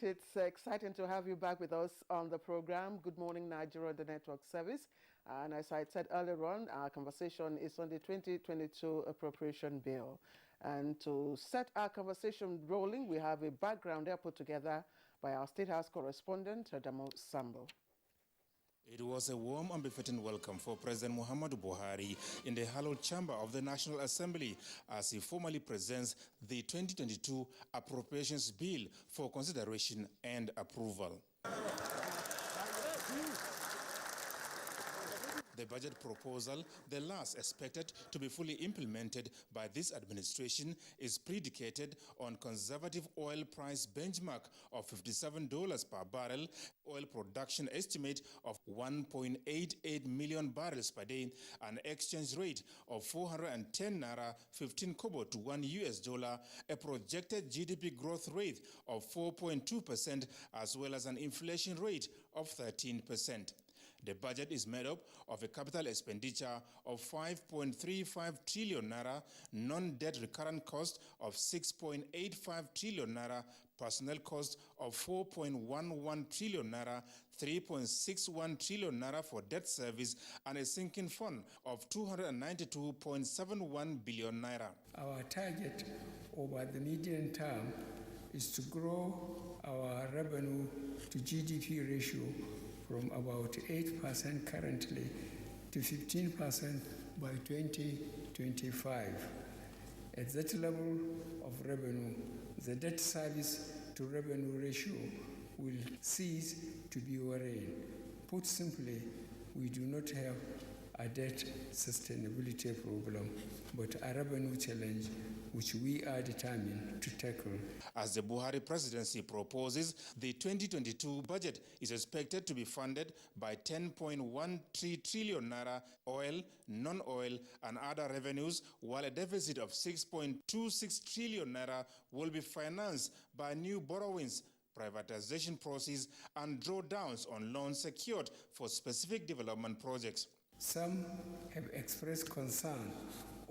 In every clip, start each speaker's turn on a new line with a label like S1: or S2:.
S1: right, it's exciting to have you back with us on the program. Good morning, Nigeria, the network service. And as I said earlier on, our conversation is on the 2022 Appropriation Bill. And to set our conversation rolling, we have a background there put together by our State House correspondent, Adamo Sambo.
S2: It was a warm and befitting welcome for President Muhammadu Buhari in the hallowed chamber of the National Assembly as he formally presents the 2022 Appropriations Bill for consideration and approval. The budget proposal, the last expected to be fully implemented by this administration, is predicated on conservative oil price benchmark of $57 per barrel, oil production estimate of 1.88 million barrels per day, an exchange rate of 410 naira 15 kobo to $1, a projected GDP growth rate of 4.2%, as well as an inflation rate of 13%. The budget is made up of a capital expenditure of 5.35 trillion naira, non-debt recurrent cost of 6.85 trillion naira, personnel cost of 4.11 trillion naira, 3.61 trillion naira for debt service, and a sinking fund of 292.71 billion naira.
S3: Our target over the medium term is to grow our revenue to GDP ratio from about 8% currently to 15% by 2025. At that level of revenue, the debt service to revenue ratio will cease to be worrying. Put simply, we do not have a debt sustainability problem, but a revenue challenge which we are determined to tackle.
S2: As the Buhari presidency proposes, the 2022 budget is expected to be funded by 10.13 trillion naira oil, non-oil, and other revenues, while a deficit of 6.26 trillion naira will be financed by new borrowings, privatization process, and drawdowns on loans secured for specific development projects.
S3: Some have expressed concern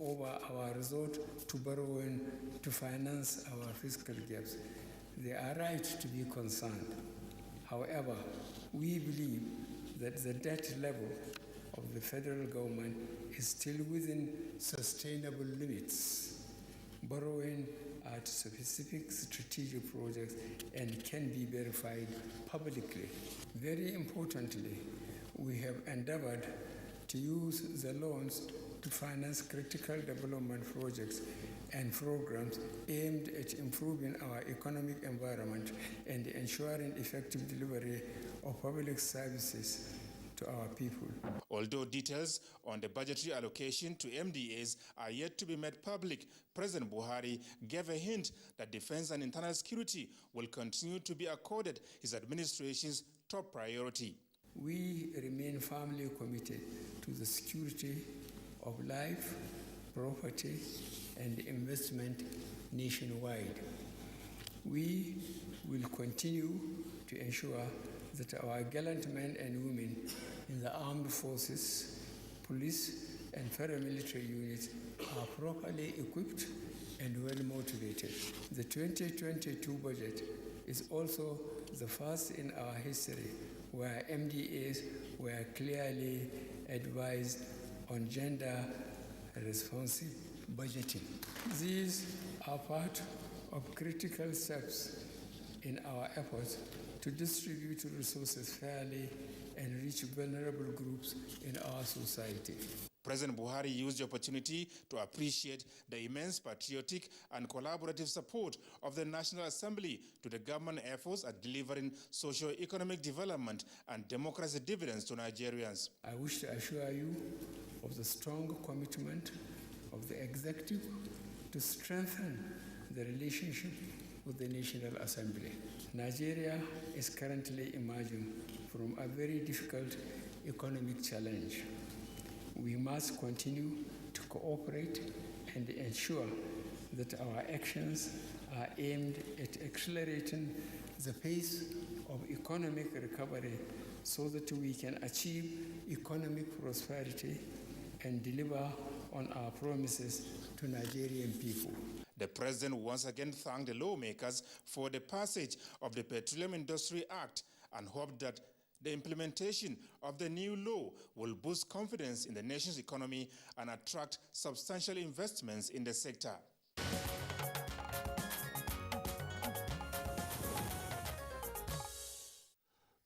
S3: over our resort to borrowing to finance our fiscal gaps. They are right to be concerned. However, we believe that the debt level of the federal government is still within sustainable limits. Borrowing at specific strategic projects and can be verified publicly. Very importantly, we have endeavored to use the loans to finance critical development projects and programs aimed at improving our economic environment and ensuring effective delivery of public services to our people.
S2: Although details on the budgetary allocation to MDAs are yet to be made public, President Buhari gave a hint that defense and internal security will continue to be accorded his administration's top priority.
S3: We remain firmly committed to the security of life, property, and investment nationwide. We will continue to ensure that our gallant men and women in the armed forces, police, and paramilitary units are properly equipped and well motivated. The 2022 budget is also the first in our history where MDAs were clearly advised on gender-responsive budgeting. These are part of critical steps in our efforts to distribute resources fairly and reach vulnerable groups in our society.
S2: President Buhari used the opportunity to appreciate the immense patriotic and collaborative support of the National Assembly to the government efforts at delivering socio-economic development and democracy dividends to Nigerians.
S3: I wish to assure you of the strong commitment of the executive to strengthen the relationship with the National Assembly. Nigeria is currently emerging from a very difficult economic challenge. We must continue to cooperate and ensure that our actions are aimed at accelerating the pace of economic recovery so that we can achieve economic prosperity and deliver on our promises to Nigerian people.
S2: The president once again thanked the lawmakers for the passage of the Petroleum Industry Act and hoped that the implementation of the new law will boost confidence in the nation's economy and attract substantial investments in the sector.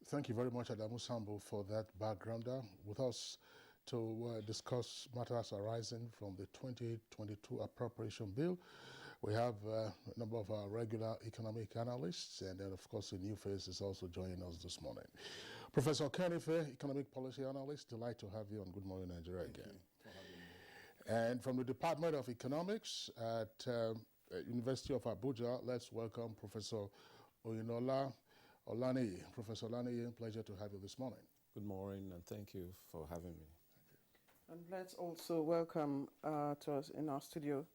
S4: Thank you very much, Adamu Sambo, for that backgrounder. With us to discuss matters arising from the 2022 Appropriation Bill, we have a number of our regular economic analysts, and then, of course, a new face is also joining us this morning. Professor Kenife, Economic Policy Analyst, delight to have you on Good Morning Nigeria again. And from the Department of Economics at University of Abuja, let's welcome Professor Oyinola Olaniyi. Professor Olaniyi, pleasure to have you this morning.
S5: Good morning, and thank you for having me.
S1: And let's also welcome to us in our studio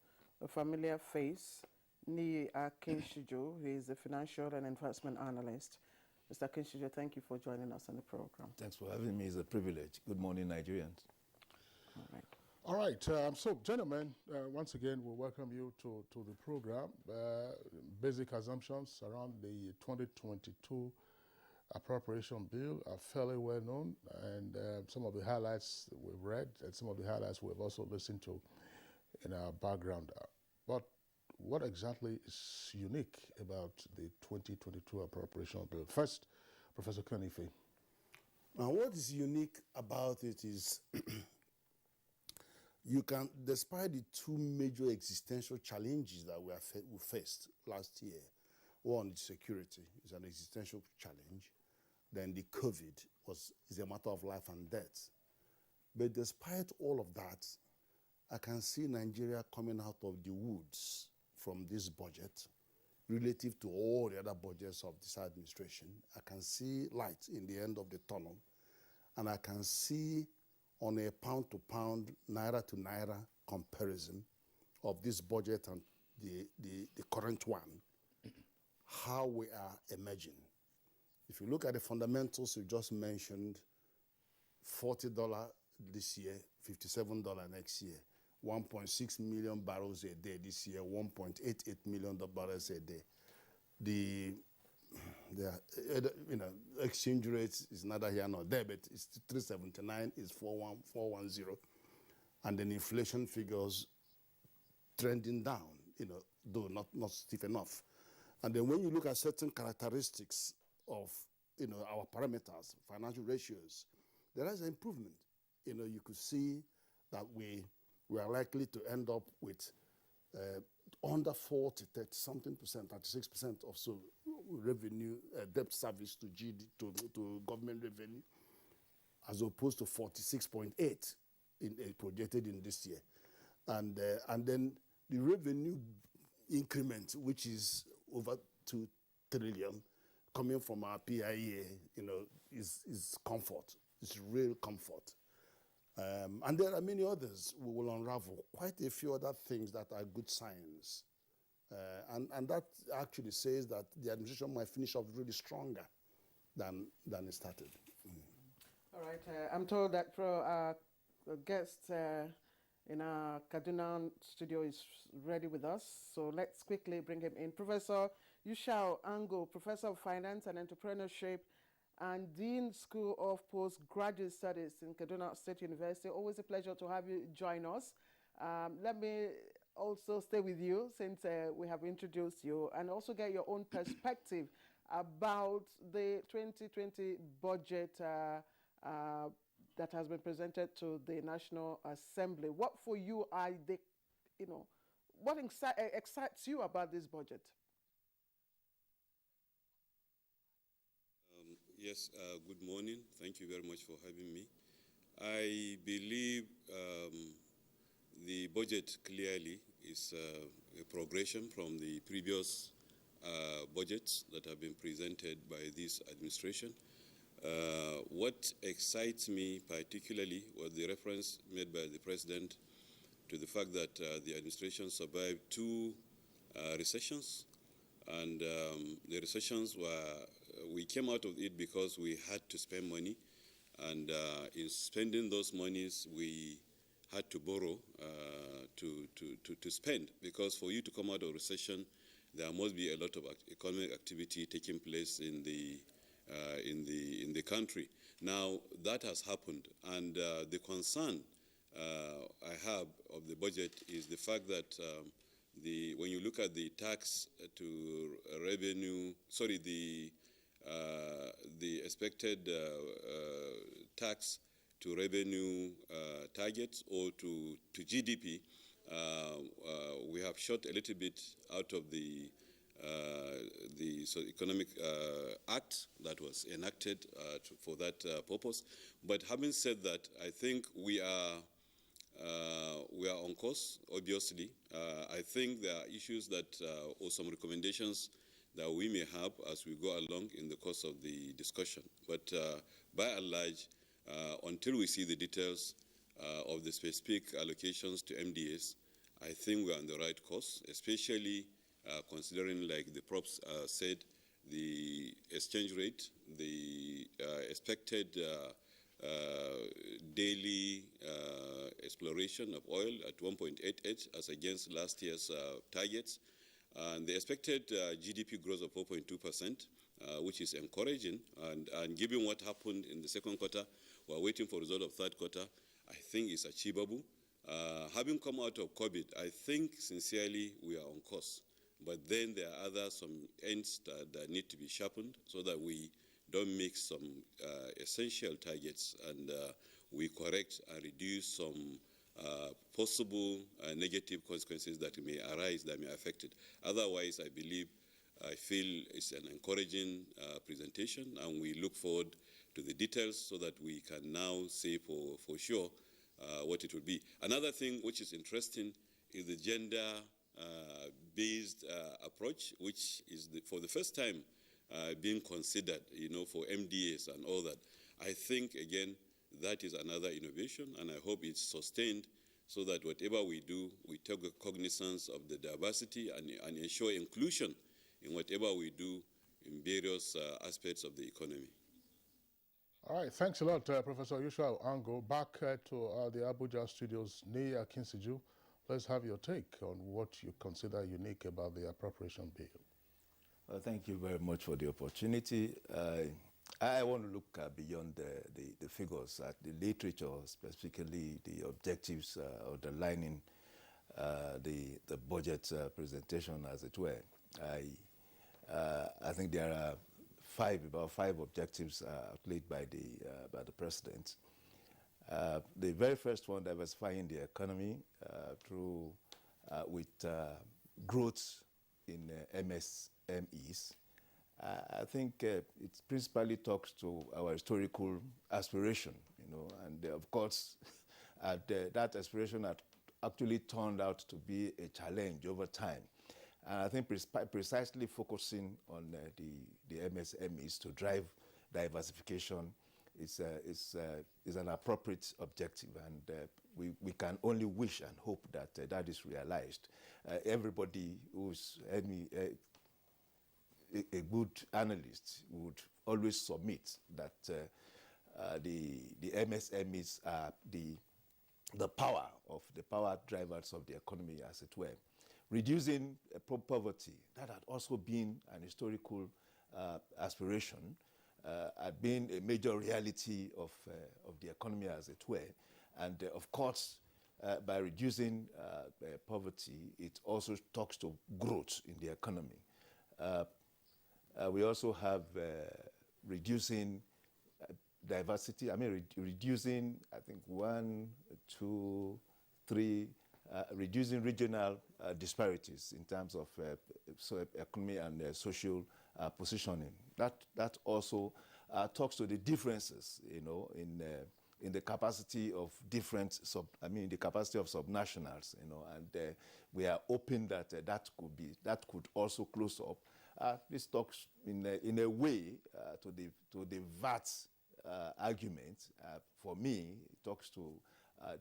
S1: a familiar face, Niyi Akinshijo, who is a financial and investment analyst. Mr. Akinshijo, thank you for joining us on the program.
S6: Thanks for having me. It's a privilege. Good morning, Nigerians.
S1: All right.
S4: All right, so gentlemen, once again, we welcome you to the program. Basic assumptions around the 2022 Appropriation Bill are fairly well known, and some of the highlights we've read and some of the highlights we've also listened to in our background. But what exactly is unique about the 2022 Appropriation Bill? First, Professor Kenife.
S7: Now, what is unique about it is you can, despite the two major existential challenges that we faced last year, one is security, is an existential challenge. Then the COVID is a matter of life and death. But despite all of that, I can see Nigeria coming out of the woods from this budget relative to all the other budgets of this administration. I can see light in the end of the tunnel, and I can see on a pound-to-pound, naira-to-naira comparison of this budget and the current one, how we are emerging. If you look at the fundamentals you just mentioned, $40 this year, $57 next year, 1.6 million barrels a day this year, 1.88 million barrels a day. The exchange rate is neither here nor there, but it's 379, it's 410, and then inflation figures trending down, though not stiff enough. And then when you look at certain characteristics of, our parameters, financial ratios, there is an improvement. You could see that we are likely to end up with under 40, 30-something percent, 36% or so revenue, debt service to government revenue, as opposed to 46.8 projected in this year. And then the revenue increment, which is over 2 trillion, coming from our PIA, is comfort. It's real comfort. And there are many others we will unravel, quite a few other things that are good signs. And that actually says that the administration might finish off really stronger than it started.
S1: All right, I'm told that our guest in our Kaduna studio is ready with us, so let's quickly bring him in. Professor Yushao Ango, Professor of Finance and Entrepreneurship and Dean School of Postgraduate Studies in Kaduna State University. Always a pleasure to have you join us. Let me also stay with you since we have introduced you and also get your own perspective about the 2020 budget that has been presented to the National Assembly. What for you are the, what excites you about this budget?
S8: Yes, good morning. Thank you very much for having me. I believe the budget clearly is a progression from the previous budgets that have been presented by this administration. What excites me particularly was the reference made by the President to the fact that the administration survived 2 recessions, and the recessions we came out of it because we had to spend money, and in spending those monies, we had to borrow to spend, because for you to come out of recession, there must be a lot of economic activity taking place in the country. Now that has happened, and the concern I have of the budget is the fact that when you look at the tax to revenue, sorry, the expected tax to revenue targets or to GDP, we have shot a little bit out of the Economic Act that was enacted for that purpose. But having said that, I think we are on course, obviously. I think there are issues that, or some recommendations that we may have as we go along in the course of the discussion. But by and large, until we see the details of the specific allocations to MDAs, I think we are on the right course, especially considering, like the Prof said, the exchange rate, the expected daily exploration of oil at 1.88 as against last year's targets, and the expected GDP growth of 4.2%, which is encouraging. And given what happened in the second quarter, we're waiting for the result of third quarter, I think it's achievable. Having come out of COVID, I think sincerely we are on course. But then there are some ends that need to be sharpened so that we don't make some essential targets, and we correct and reduce some possible negative consequences that may arise, that may affect it. Otherwise, I feel it's an encouraging presentation, and we look forward to the details so that we can now say for sure what it will be. Another thing which is interesting is the gender-based approach, which is for the first time being considered, for MDAs and all that. I think, again, that is another innovation, and I hope it's sustained so that whatever we do, we take cognizance of the diversity and ensure inclusion in whatever we do in various aspects of the economy.
S4: All right, thanks a lot, Professor Yoshua Ango. Back to the Abuja studios, Nia Kinsiju. Let's have your take on what you consider unique about the appropriation bill.
S6: Well, thank you very much for the opportunity. I want to look beyond the figures, at the literature, specifically the objectives underlining the budget presentation, as it were. I think there are about five objectives outlaid by the president. The very first one, diversifying the economy with growth in MSMEs. I think it principally talks to our historical aspiration, and of course, that aspiration had actually turned out to be a challenge over time. And I think precisely focusing on the MSMEs to drive diversification is an appropriate objective, and we can only wish and hope that that is realized. Everybody who's a good analyst would always submit that the MSMEs are the power drivers of the economy, as it were. Reducing poverty, that had also been an historical aspiration, had been a major reality of the economy, as it were. And of course, by reducing poverty, it also talks to growth in the economy. We also have reducing diversity. Reducing, I think, 1, 2, 3, reducing regional disparities in terms of economy and social positioning. That also talks to the differences, in the capacity of the capacity of subnationals, and we are hoping that that could also close up. This talks in a way to the VAT argument. For me, it talks to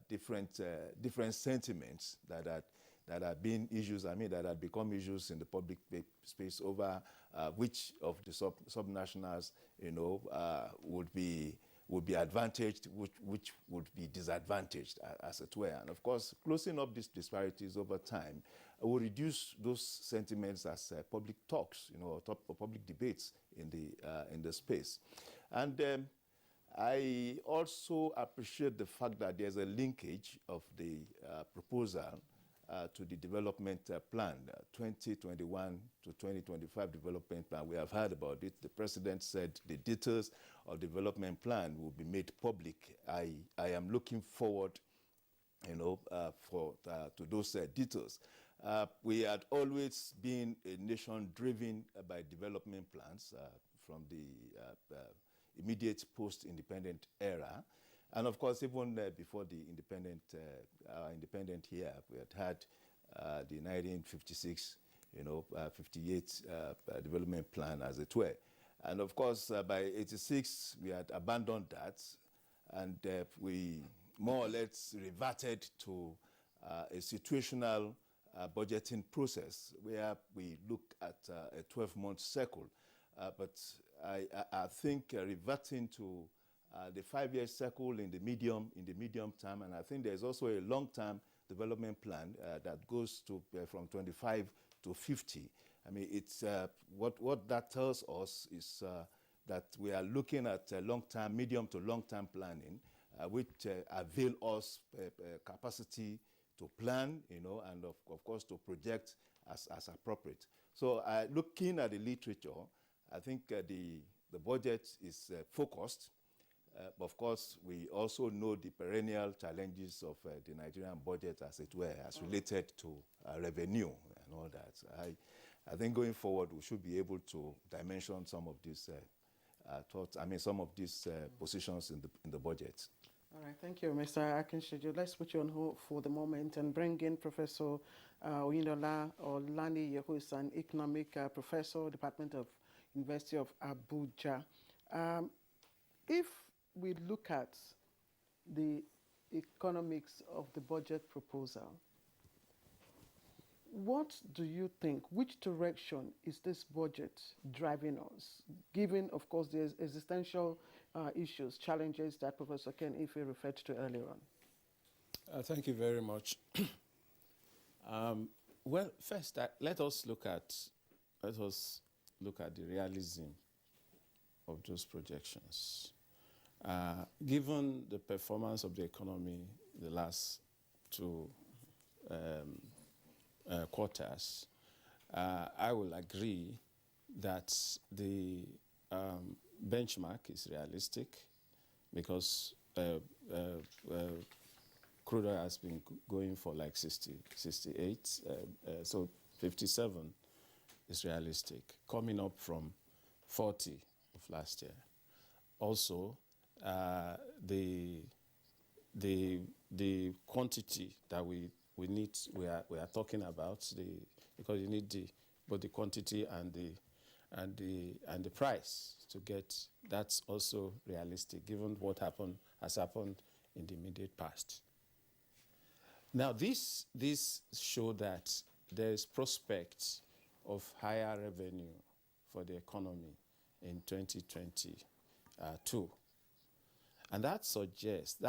S6: different sentiments that have been issues. That have become issues in the public space over which of the subnationals, would be would be advantaged, which would be disadvantaged, as it were. And of course, closing up these disparities over time will reduce those sentiments as public talks, or public debates in the space. And I also appreciate the fact that there's a linkage of the proposal to the development plan, 2021 to 2025 development plan. We have heard about it. The president said the details of the development plan will be made public. I am looking forward, to those details. We had always been a nation driven by development plans from the immediate post-independent era. And of course, even before the independent year, we had the 1956, 58 development plan, as it were. And of course, by 86, we had abandoned that, and we more or less reverted to a situational budgeting process where we look at a 12-month cycle. But I think reverting to the 5-year cycle in the medium term, and I think there's also a long-term development plan that goes to from 25 to 50. I mean, it's what that tells us is that we are looking at long-term, medium to long-term planning, which avail us capacity to plan, and of course to project as appropriate. So looking at the literature, I think the budget is focused. Of course, we also know the perennial challenges of the Nigerian budget, as it were, as related to revenue and all that. I think going forward, we should be able to dimension some of these thoughts. I mean, some of these positions in the budget.
S1: All right, thank you, Mr. Akinsheju. Let's put you on hold for the moment and bring in Professor Oyinlola Olaniyi, who is an economic professor, Department of University of Abuja. If we look at the economics of the budget proposal, what do you think, which direction is this budget driving us, given, of course, the existential issues, challenges that Professor Ken Ife referred to earlier on?
S5: Thank you very much. Well, first, let us look at the realism of those projections. Given the performance of the economy the last two quarters, I will agree that the benchmark is realistic because crude oil has been going for like 60, 68, so 57 is realistic, coming up from 40 of last year. Also, the quantity that we need, we are talking about, because you need both the quantity and the price to get. That's also realistic, given what has happened in the immediate past. Now, this show that there is prospect of higher revenue for the economy in 2022. And that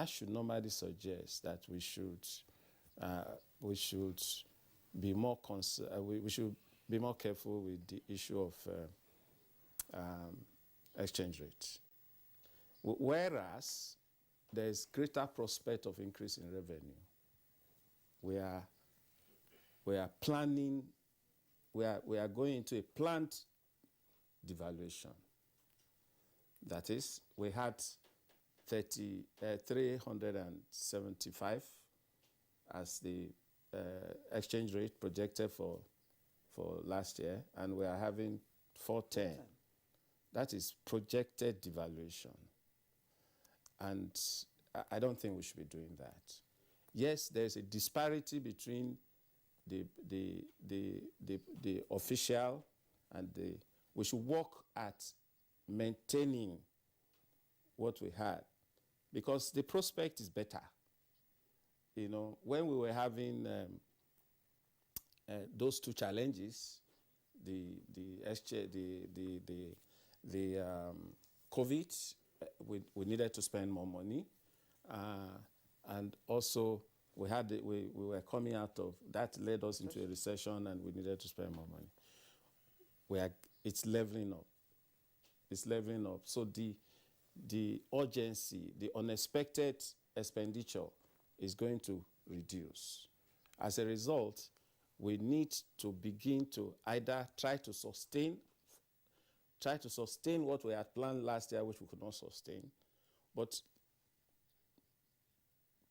S5: should normally suggest that we should be more careful with the issue of exchange rate. Whereas there is greater prospect of increase in revenue. We are going into a planned devaluation. That is, we had 375 as the exchange rate projected for last year, and we are having 410. That is projected devaluation. And I don't think we should be doing that. Yes, there's a disparity between the official and we should work at maintaining what we had, because the prospect is better. When we were having those two challenges, the COVID we needed to spend more money, and also we were coming out of that, led us into a recession, and we needed to spend more money. It's leveling up. It's leveling up. So the urgency, the unexpected expenditure is going to reduce. As a result, we need to begin to either try to sustain what we had planned last year, which we could not sustain, but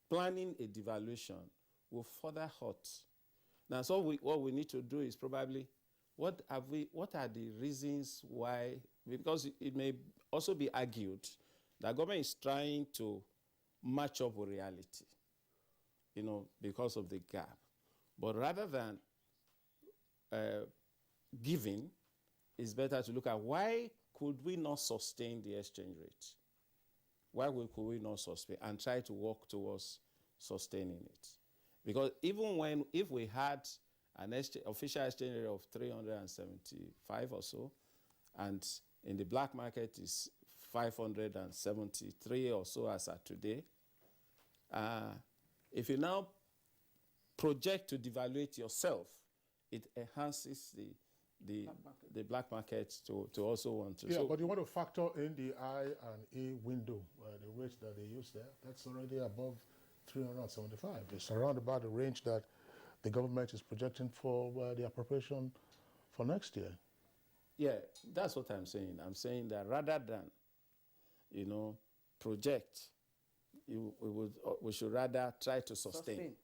S5: planning a devaluation will further hurt. Now, so what we need to do is probably, what are the reasons why, because it may also be argued that government is trying to match up with reality, because of the gap. But rather than giving, it's better to look at why could we not sustain the exchange rate? Why could we not sustain and try to work towards sustaining it? Because even if we had an official exchange rate of 375 or so, and in the black market is 573 or so as at today, if you now project to devaluate yourself, it enhances the black market to also want to.
S4: Yeah, but you want to factor in the I and E window, the rate that they use there. That's already above 375. It's around about the range that the government is projecting for the appropriation for next year.
S5: Yeah, that's what I'm saying. I'm saying that rather than, project, we should rather try to sustain.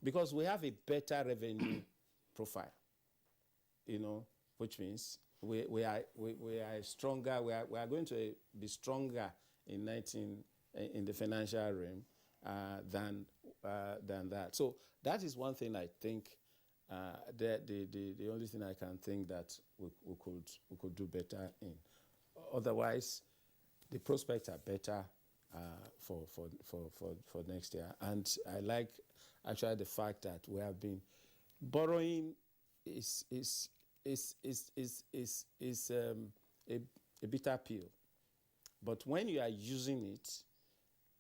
S5: Because we have a better revenue profile, which means we are stronger. We are going to be stronger in the financial realm than that. So that is one thing I think. The only thing I can think that we could do better in. Otherwise, the prospects are better for next year. And I like actually the fact that we have been borrowing is a bitter pill. But when you are using it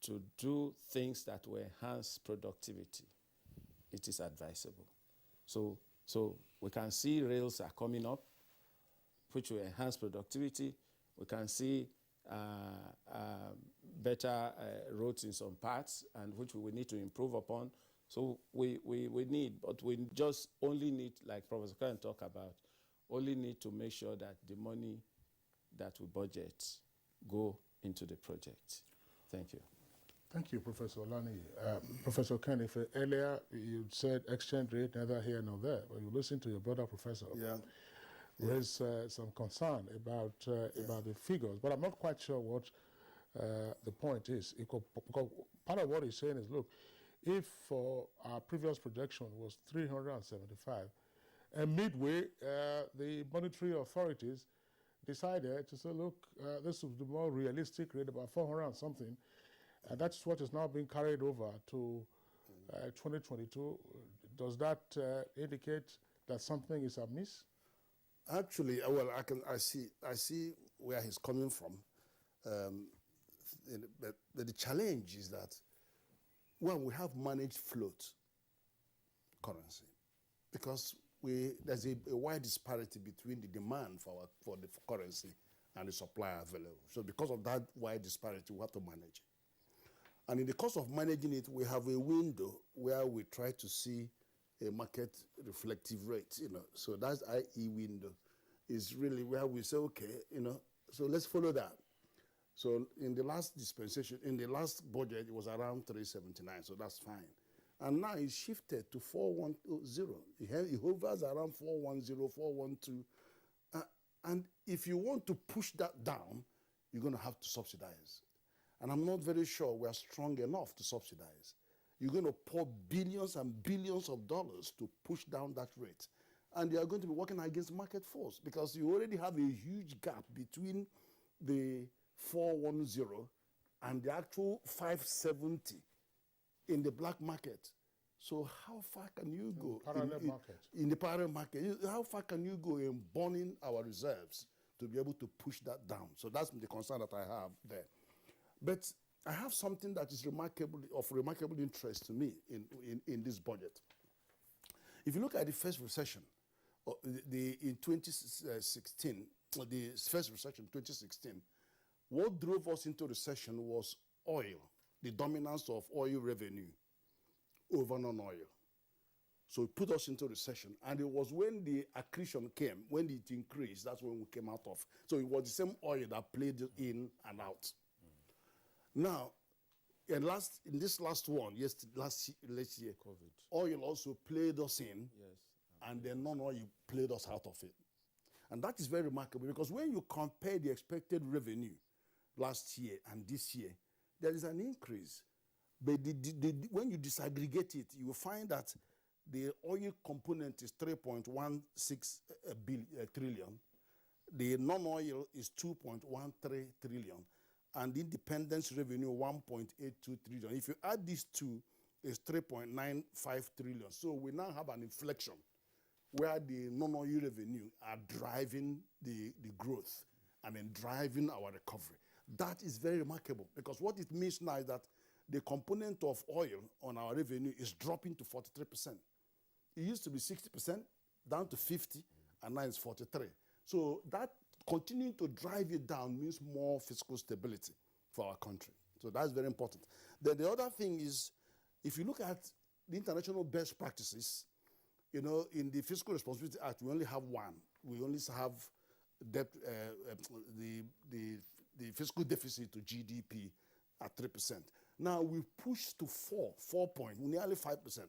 S5: to do things that will enhance productivity, it is advisable. So we can see rails are coming up, which will enhance productivity. We can see better roads in some parts, and which we will need to improve upon. So we need, but we just only need, like Professor Khan talked about, only need to make sure that the money that we budget go into the project. Thank you.
S4: Thank you, Professor Olani. Professor Kenneth, earlier you said exchange rate neither here nor there. But you listen to your brother, Professor.
S7: Yeah.
S4: There's some concern about the figures, but I'm not quite sure what the point is. Because part of what he's saying is, look, if for our previous projection was 375, and midway the monetary authorities decided to say, look, this is the more realistic rate, about 400 and something, and that's what is now being carried over to 2022. Does that indicate that something is amiss?
S7: Actually, well, I see where he's coming from. But the challenge is that when we have managed float currency, because there's a wide disparity between the demand for the currency and the supply available. So because of that wide disparity, we have to manage it. And in the course of managing it, we have a window where we try to see a market reflective rate, So that's IE window is really where we say, okay, so let's follow that. So in the last dispensation, in the last budget, it was around 379, so that's fine. And now it's shifted to 410. It hovers around 410, 412. And if you want to push that down, you're going to have to subsidize. And I'm not very sure we're strong enough to subsidize. You're going to pour billions and billions of dollars to push down that rate. And you are going to be working against market force because you already have a huge gap between the 410 and the actual 570 in the black market. So how far can you go
S4: parallel market?
S7: In the parallel market? How far can you go in burning our reserves to be able to push that down. So that's the concern that I have there. But I have something that is of remarkable interest to me in this budget. If you look at the first recession, in 2016, the first recession, 2016, what drove us into recession was oil, the dominance of oil revenue over non-oil. So it put us into recession. And it was when the accretion came, when it increased, that's when we came out of. So it was the same oil that played in and out. Now, in this last one, last year,
S5: COVID.
S7: oil also played us in,
S5: Yes.
S7: and then non-oil played us out of it. And that is very remarkable because when you compare the expected revenue last year and this year, there is an increase. But when you disaggregate it, you will find that the oil component is 3.16 trillion. The non-oil is 2.13 trillion. And the independence revenue, 1.82 trillion. If you add these two, it's 3.95 trillion. So we now have an inflection where the non-oil revenue are driving the growth and then driving our recovery. That is very remarkable because what it means now is that the component of oil on our revenue is dropping to 43%. It used to be 60%, down to 50, and now it's 43. So that continuing to drive it down means more fiscal stability for our country. So that's very important. Then the other thing is, if you look at the international best practices, you know, in the Fiscal Responsibility Act, we only have one. We only have debt, the fiscal deficit to GDP at 3%. Now we've pushed to 4 point, nearly 5%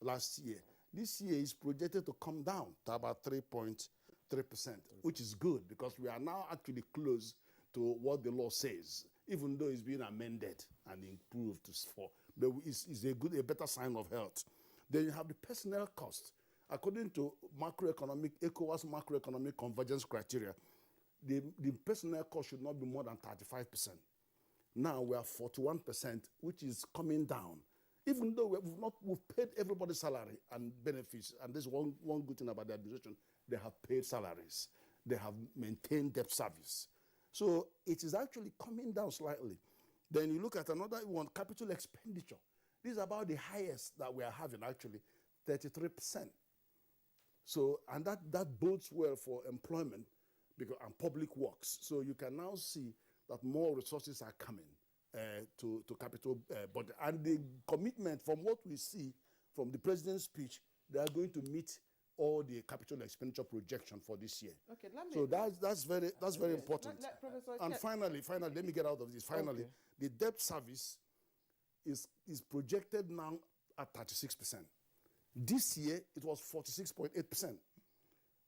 S7: last year. This year is projected to come down to about 3.3%, which is good because we are now actually close to what the law says, even though it's being amended and improved to 4. But it's a better sign of health. Then you have the personnel cost. According to ECOWAS macroeconomic convergence criteria, the personnel cost should not be more than 35%. Now we are 41%, which is coming down. Even though we've paid everybody's salary and benefits, and there's one good thing about the administration, they have paid salaries. They have maintained debt service. So it is actually coming down slightly. Then you look at another one, capital expenditure. This is about the highest that we are having, actually, 33%. So, and that bodes well for employment and public works. So you can now see that more resources are coming to capital budget. And the commitment from what we see from the president's speech, they are going to meet all the capital expenditure projection for this year. Okay, so that's very important. And finally, let me get out of this. Finally, the debt service is projected now at 36%. This year, it was 46.8%.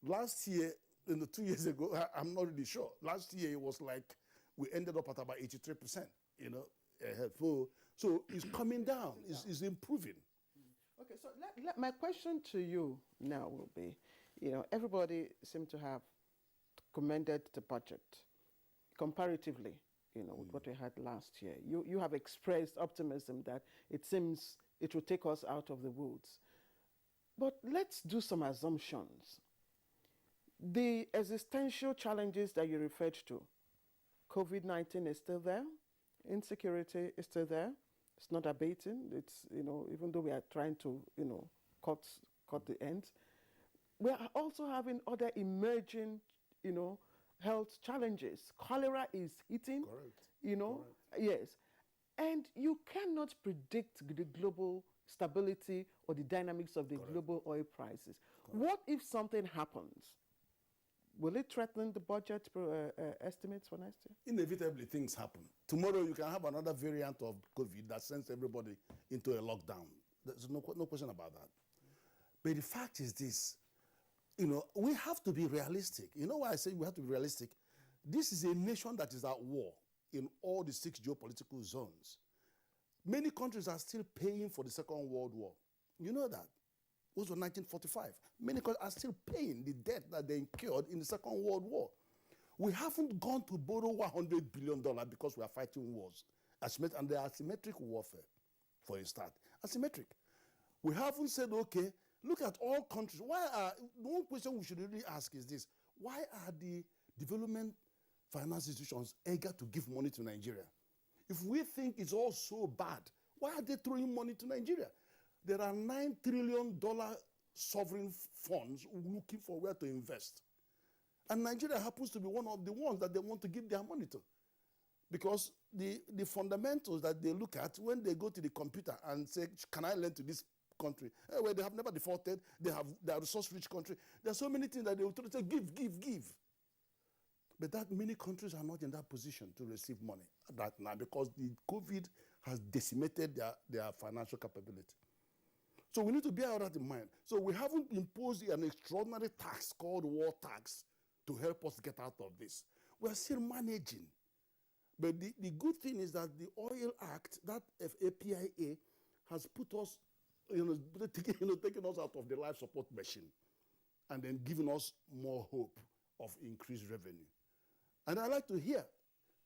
S7: Last year, 2 years ago, I'm not really sure. Last year, it was like we ended up at about 83%, you know. So it's coming down, it's improving.
S1: Okay, so my question to you now will be, you know, everybody seemed to have commended the budget comparatively, you know, with what we had last year. You have expressed optimism that it seems it will take us out of the woods. But let's do some assumptions. The existential challenges that you referred to, COVID-19 is still there, insecurity is still there, it's not abating. It's, you know, even though we are trying to, you know, cut the ends, we are also having other emerging, you know, health challenges. Cholera is hitting, you know, yes. And you cannot predict the global stability or the dynamics of the global oil prices. What if something happens? Will it threaten the budget estimates for next year?
S7: Inevitably, things happen. Tomorrow, you can have another variant of COVID that sends everybody into a lockdown. There's no question about that. But the fact is this, you know, we have to be realistic. You know why I say we have to be realistic? This is a nation that is at war in all the 6 geopolitical zones. Many countries are still paying for the Second World War. You know that. It was in 1945. Many countries are still paying the debt that they incurred in the Second World War. We haven't gone to borrow $100 billion because we are fighting wars. And they are asymmetric warfare, for a start. Asymmetric. We haven't said, okay, look at all countries. One question we should really ask is this. Why are the development finance institutions eager to give money to Nigeria. If we think it's all so bad, why are they throwing money to Nigeria? There are $9 trillion sovereign funds looking for where to invest. And Nigeria happens to be one of the ones that they want to give their money to. Because the fundamentals that they look at when they go to the computer and say, can I lend to this country? Well, they have never defaulted. They are a resource-rich country. There are so many things that they will say, give, give, give. But that many countries are not in that position to receive money right now because the COVID has decimated their financial capability. So we need to bear all that in mind. So we haven't imposed an extraordinary tax called war tax to help us get out of this. We are still managing. But the good thing is that the Oil Act, that APIA, has put us, taking us out of the life support machine and then giving us more hope of increased revenue. And I'd like to hear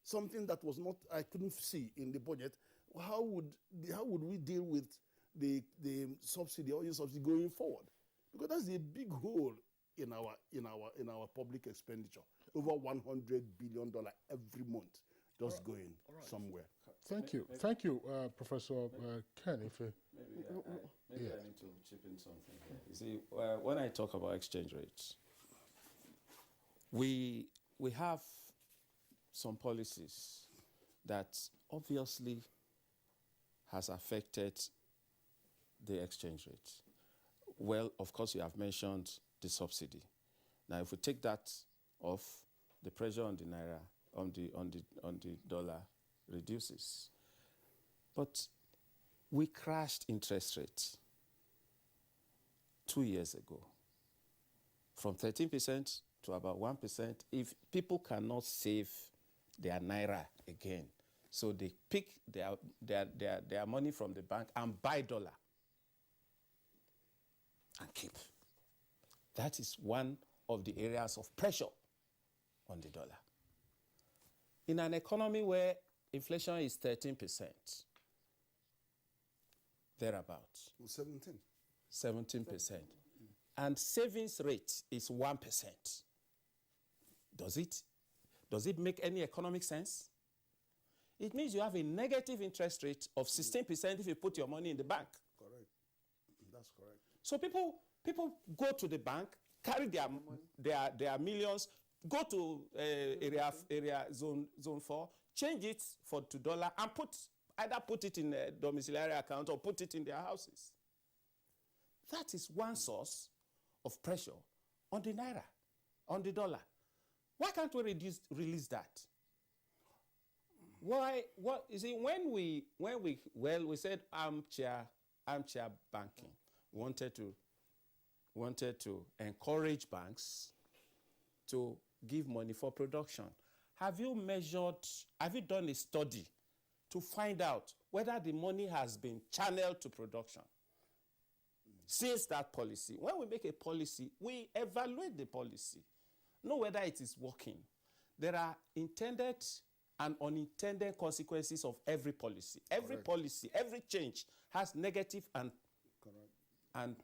S7: something that was not, I couldn't see in the budget. How would we deal with the subsidy, oil subsidy going forward? Because that's a big hole in our public expenditure. Over $100 billion every month just going somewhere.
S4: Thank you, Professor Ken. Maybe
S5: I need to chip in something here. You see, when I talk about exchange rates, we have some policies that obviously has affected the exchange rate. Well, of course, you have mentioned the subsidy. Now, if we take that off, the pressure on the naira, on the dollar reduces. But we crashed interest rates 2 years ago from 13% to about 1%. If people cannot save their naira again, so they pick their money from the bank and buy dollar and keep. That is one of the areas of pressure on the dollar. In an economy where inflation is 13%, thereabouts. 17%. And savings rate is 1%. Does it make any economic sense? It means you have a negative interest rate of 16% if you put your money in the bank.
S7: Correct. That's correct.
S5: So people go to the bank, carry their millions, go to area zone 4, change it to dollar, and either put it in a domiciliary account or put it in their houses. That is one source of pressure on the naira, on the dollar. Why can't we release that? Why? What you see? When we said armchair banking, wanted to encourage banks to give money for production. Have you done a study to find out whether the money has been channeled to production? Since that policy, when we make a policy, we evaluate the policy, know whether it is working. There are intended and unintended consequences of every policy. Every policy, every change has negative and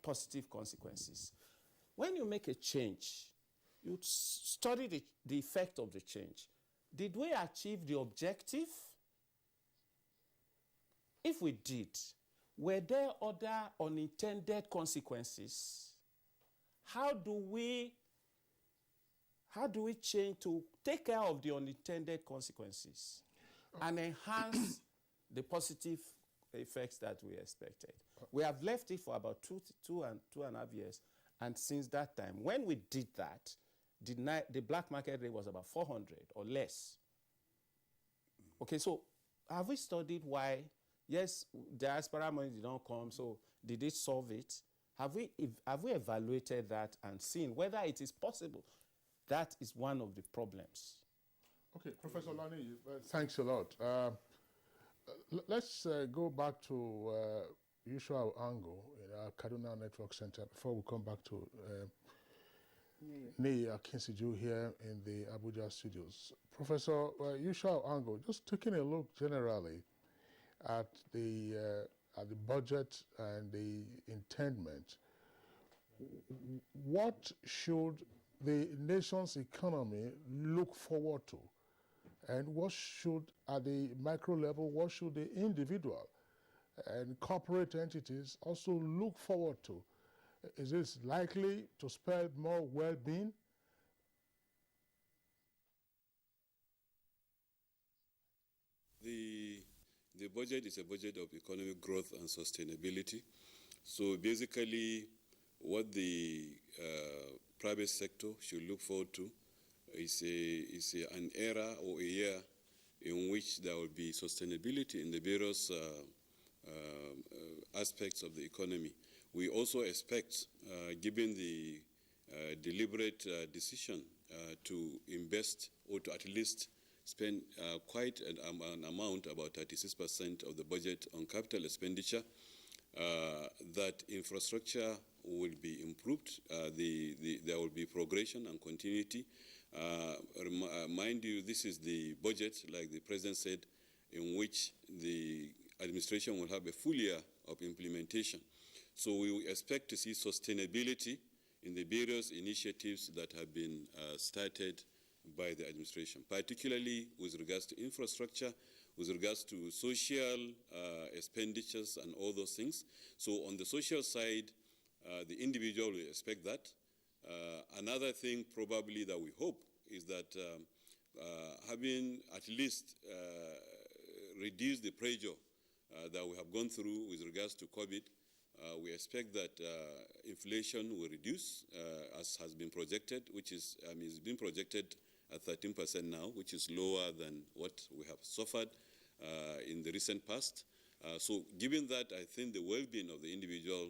S5: positive consequences. When you make a change, you study the effect of the change. Did we achieve the objective? If we did, were there other unintended consequences? How do we change to take care of the unintended consequences and enhance the positive effects that we expected? We have left it for about two and a half years. And since that time, when we did that, the black market rate was about 400 or less. Okay, so have we studied why? Yes, diaspora money did not come, so did it solve it? Have we evaluated that and seen whether it is possible? That is one of the problems.
S4: Okay, Professor Lani, thanks a lot. Let's go back to Yushua Ango in our Kaduna Network Center before we come back to Nei Akinsiju here in the Abuja studios. Professor Yushua Ango, just taking a look generally at the budget and the intendment, what should the nation's economy look forward to? And what should, at the micro level, what should the individual and corporate entities also look forward to? Is this likely to spell more well-being?
S8: The budget is a budget of economic growth and sustainability. So basically, what the private sector should look forward to is an era or a year in which there will be sustainability in the various aspects of the economy. We also expect, given the deliberate decision to invest or to at least spend quite an amount, about 36% of the budget on capital expenditure, that infrastructure will be improved, there will be progression and continuity. Mind you, this is the budget, like the President said, in which the administration will have a full year of implementation. So we will expect to see sustainability in the various initiatives that have been started by the administration, particularly with regards to infrastructure, with regards to social expenditures and all those things. So on the social side, the individual will expect that. Another thing probably that we hope is that having at least reduced the pressure that we have gone through with regards to COVID, we expect that inflation will reduce as has been projected, which is, it's been projected at 13% now, which is lower than what we have suffered in the recent past. So given that, I think the well-being of the individual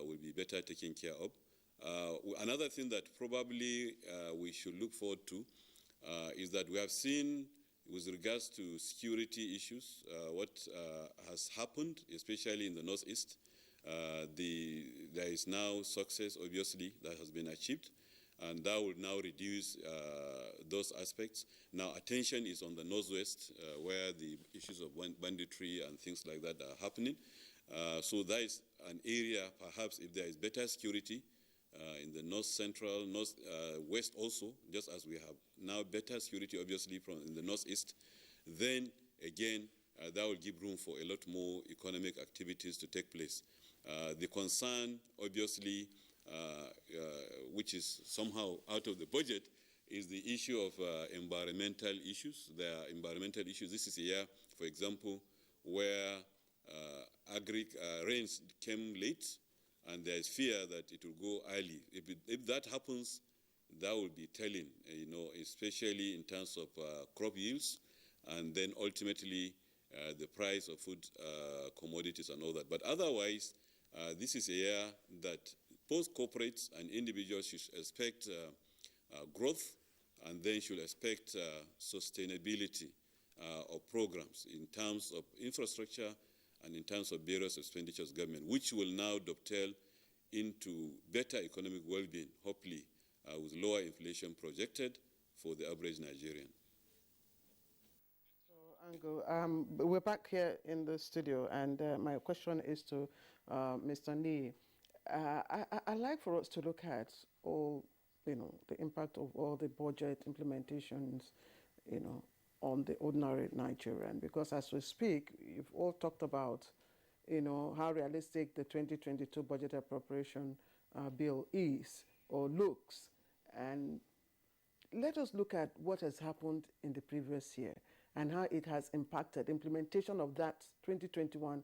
S8: will be better taken care of. Another thing that probably we should look forward to is that we have seen, with regards to security issues, what has happened, especially in the Northeast. There is now success, obviously, that has been achieved, and that will now reduce those aspects. Now, attention is on the Northwest, where the issues of banditry and things like that are happening. So that is an area, perhaps, if there is better security in the North Central, North West also, just as we have now better security, obviously, from in the Northeast, then again, that will give room for a lot more economic activities to take place. The concern, obviously, which is somehow out of the budget, is the issue of environmental issues. There are environmental issues. This is a year, for example, where rains came late, and there is fear that it will go early. If that happens, that will be telling, especially in terms of crop yields, and then ultimately the price of food commodities and all that. But otherwise, this is a year that both corporates and individuals should expect growth, and then should expect sustainability of programs in terms of infrastructure and in terms of various expenditures government, which will now dovetail into better economic well-being, hopefully, with lower inflation projected for the average Nigerian.
S1: So, Ango, we're back here in the studio, and my question is to Mr. Nee. I'd like for us to look at all, the impact of all the budget implementations, on the ordinary Nigerian, because as we speak, you've all talked about, how realistic the 2022 budget appropriation bill is or looks. And let us look at what has happened in the previous year and how it has impacted implementation of that 2021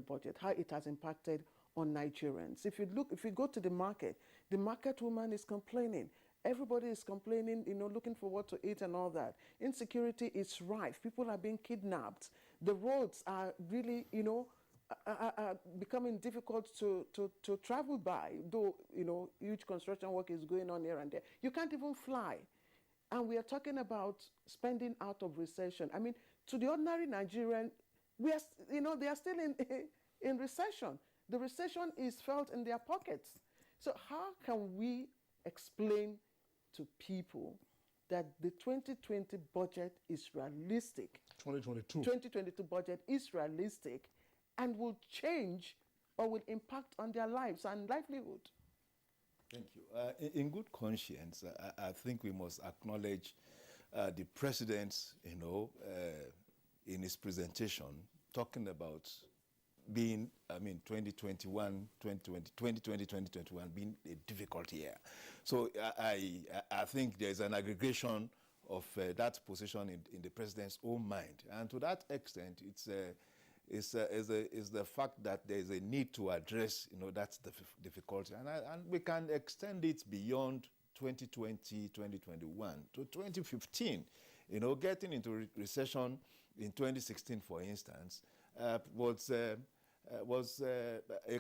S1: budget, how it has impacted on Nigerians. If you go to the market woman is complaining. Everybody is complaining, looking for what to eat and all that. Insecurity is rife. People are being kidnapped. The roads are really, are becoming difficult to travel by, though, huge construction work is going on here and there. You can't even fly. And we are talking about spending out of recession. I mean, to the ordinary Nigerian, they are still in recession. The recession is felt in their pockets. So how can we explain to people that the 2020 budget is realistic? 2022 budget is realistic and will change or will impact on their lives and livelihood?
S6: Thank you. In good conscience, I think we must acknowledge the president, in his presentation, talking about being, 2021 being a difficult year. So I think there's an aggregation of that position in the president's own mind. And to that extent, it's the fact that there's a need to address, that's the difficulty. And we can extend it beyond 2020, 2021 to 2015. Getting into recession in 2016, for instance, was a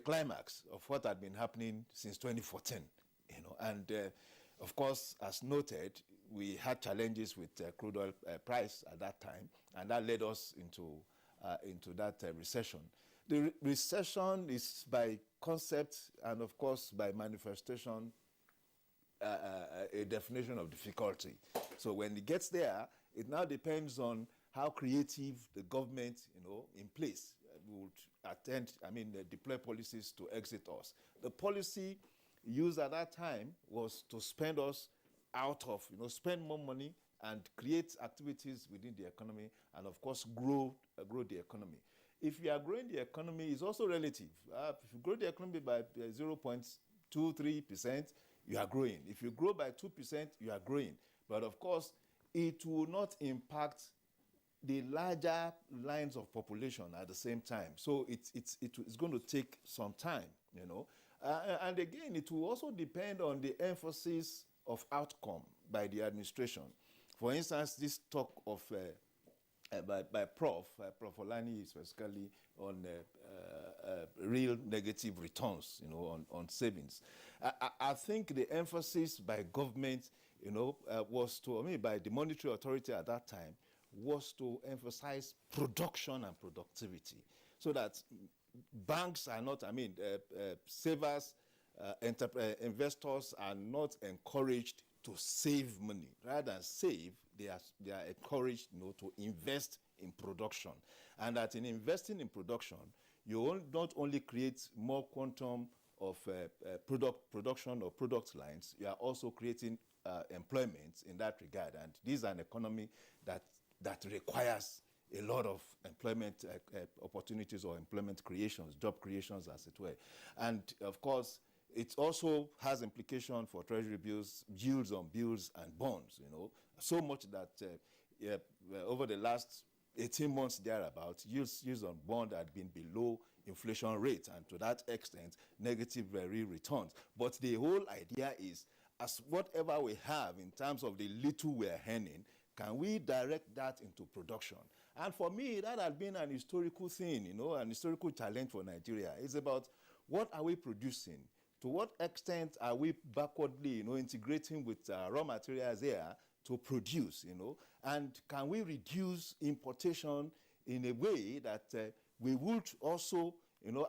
S6: climax of what had been happening since 2014. And of course, as noted, we had challenges with crude oil price at that time, and that led us into that recession. The recession is by concept and, of course, by manifestation, a definition of difficulty. So when it gets there, it now depends on how creative the government, in place would deploy policies to exit us. The policy used at that time was to spend us out of, spend more money and create activities within the economy and, of course, grow the economy. If you are growing the economy, it's also relative. If you grow the economy by 0.23%, you are growing. If you grow by 2%, you are growing. But, of course, it will not impact the larger lines of population at the same time. So it's going to take some time, And again, it will also depend on the emphasis of outcome by the administration. For instance, this talk of by Prof Olani, specifically on real negative returns, on savings. I think the emphasis by government, was to, by the monetary authority at that time, was to emphasize production and productivity, so that banks are not, savers, investors are not encouraged to save money. Rather than save, they are encouraged, to invest in production. And that in investing in production, you not only create more quantum of production or product lines, you are also creating employment in that regard. And this is an economy that requires a lot of employment opportunities or employment creations, job creations, as it were. And of course, it also has implication for treasury bills, yields on bills and bonds, so much that over the last 18 months thereabout, yields on bond had been below inflation rate, and to that extent, negative real returns. But the whole idea is, as whatever we have in terms of the little we're earning, can we direct that into production? And for me, that has been an historical thing, an historical challenge for Nigeria. It's about what are we producing? To what extent are we backwardly, integrating with raw materials here to produce, And can we reduce importation in a way that we would also,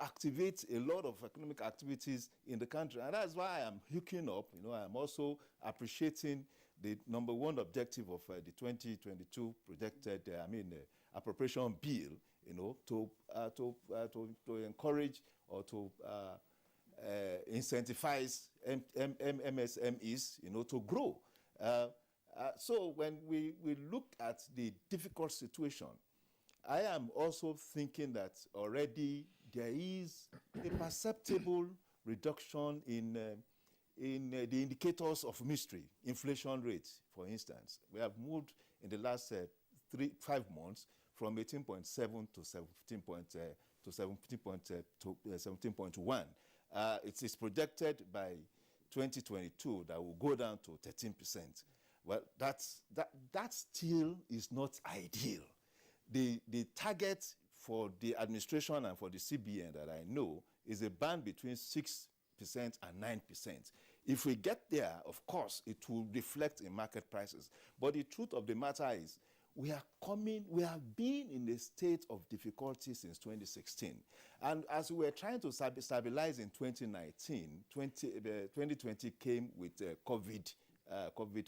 S6: activate a lot of economic activities in the country? And that's why I'm hooking up, I'm also appreciating the number one objective of the 2022 projected, appropriation bill, to encourage or to incentivize MSMEs, to grow. So when we look at the difficult situation, I am also thinking that already there is a perceptible reduction in the indicators of mystery, inflation rate, for instance. We have moved in the last 5 months from 18.7 to 17.1. It is projected by 2022 that will go down to 13%. Well, that still is not ideal. The target for the administration and for the CBN that I know is a band between 6% and 9%. If we get there, of course, it will reflect in market prices. But the truth of the matter is, we have been in a state of difficulty since 2016. And as we were trying to stabilize in 2019, 2020 came with COVID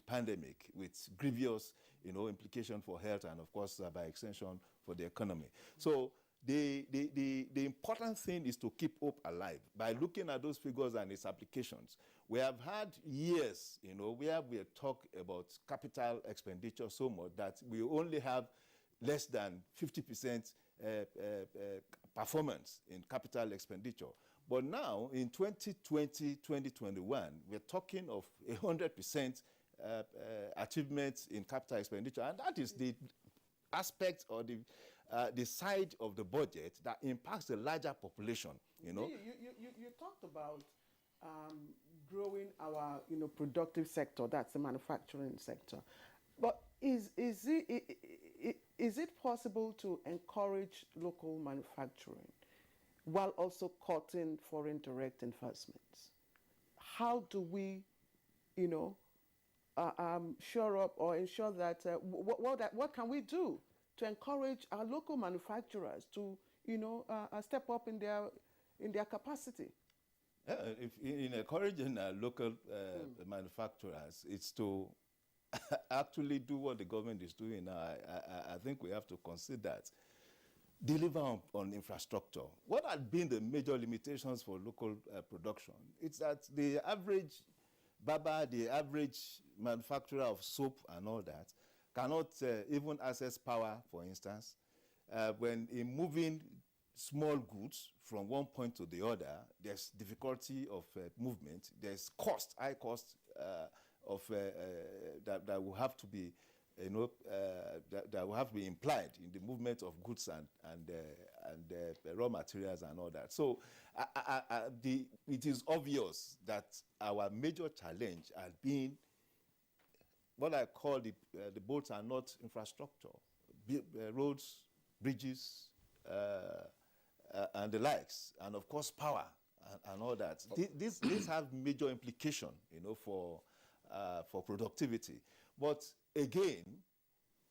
S6: pandemic with grievous, implication for health and, of course, by extension, for the economy. So the important thing is to keep hope alive by looking at those figures and its applications. We have had years, where we talk about capital expenditure so much that we only have less than 50% performance in capital expenditure. But now, in 2020, 2021, we're talking of 100% achievements in capital expenditure, and that is the aspect or the side of the budget that impacts the larger population.
S1: You talked about growing our productive sector, that's the manufacturing sector. But is it possible to encourage local manufacturing while also cutting foreign direct investments? How do we, shore up or ensure that what can we do to encourage our local manufacturers to step up in their capacity?
S6: In encouraging local manufacturers, it's to actually do what the government is doing now. I think we have to consider that. Deliver on infrastructure. What had been the major limitations for local production? It's that the average barber, the average manufacturer of soap and all that cannot even access power, for instance. When in moving small goods from one point to the other, there's difficulty of movement. There's high cost of that will have to be, that will have to be implied in the movement of goods and raw materials and all that. So it is obvious that our major challenge has been what I call the boats are not infrastructure, roads, bridges, and the likes, and of course power and all that. These have major implication, for productivity. But again,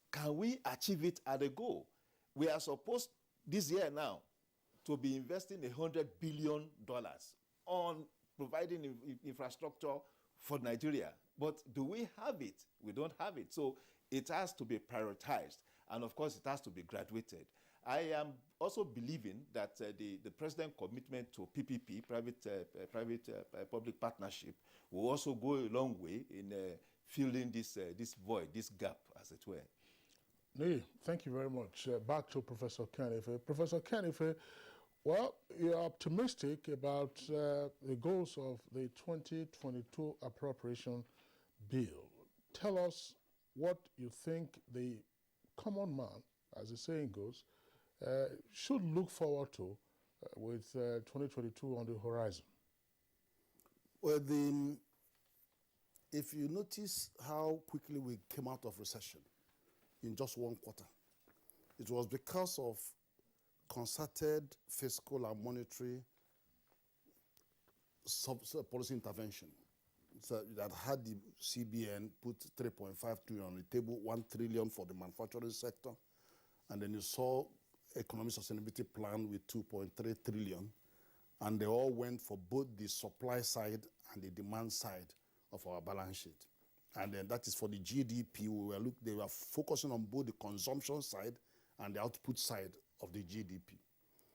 S6: can we achieve it at a goal? We are supposed this year now to be investing $100 billion on providing infrastructure for Nigeria. But do we have it? We don't have it. So it has to be prioritized. And of course, it has to be graduated. I am also believing that the president's commitment to PPP, public partnership, will also go a long way in filling this void, this gap, as it were.
S4: Nee, thank you very much. Back to Professor Kanife. Professor Kanife, well, you're optimistic about the goals of the 2022 appropriation bill. Tell us what you think the common man, as the saying goes, should look forward to with 2022 on the horizon.
S7: Well, if you notice how quickly we came out of recession in just one quarter, it was because of concerted fiscal and monetary policy intervention. So that had the CBN put 3.5 trillion on the table, 1 trillion for the manufacturing sector, and then you saw economic sustainability plan with 2.3 trillion, and they all went for both the supply side and the demand side of our balance sheet. And then that is for the GDP. They were focusing on both the consumption side and the output side of the GDP.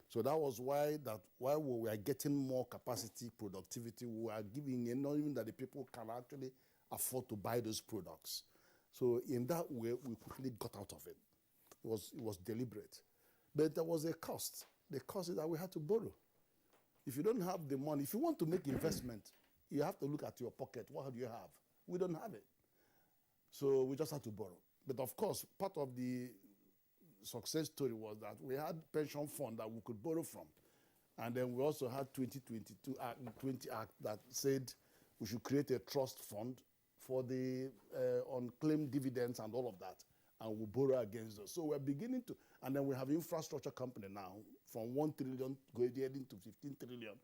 S7: So that was why while we were getting more capacity, productivity, we were giving not even that the people can actually afford to buy those products. So in that way, we quickly got out of it. It was deliberate. But there was a cost. The cost is that we had to borrow. If you don't have the money, if you want to make investment, you have to look at your pocket. What do you have? We don't have it. So we just had to borrow. But of course, part of the success story was that we had pension fund that we could borrow from. And then we also had 20 Act that said we should create a trust fund for the unclaimed dividends and all of that. And we borrow against those. So we're beginning to, and then we have infrastructure company now from 1 trillion going to 15 trillion.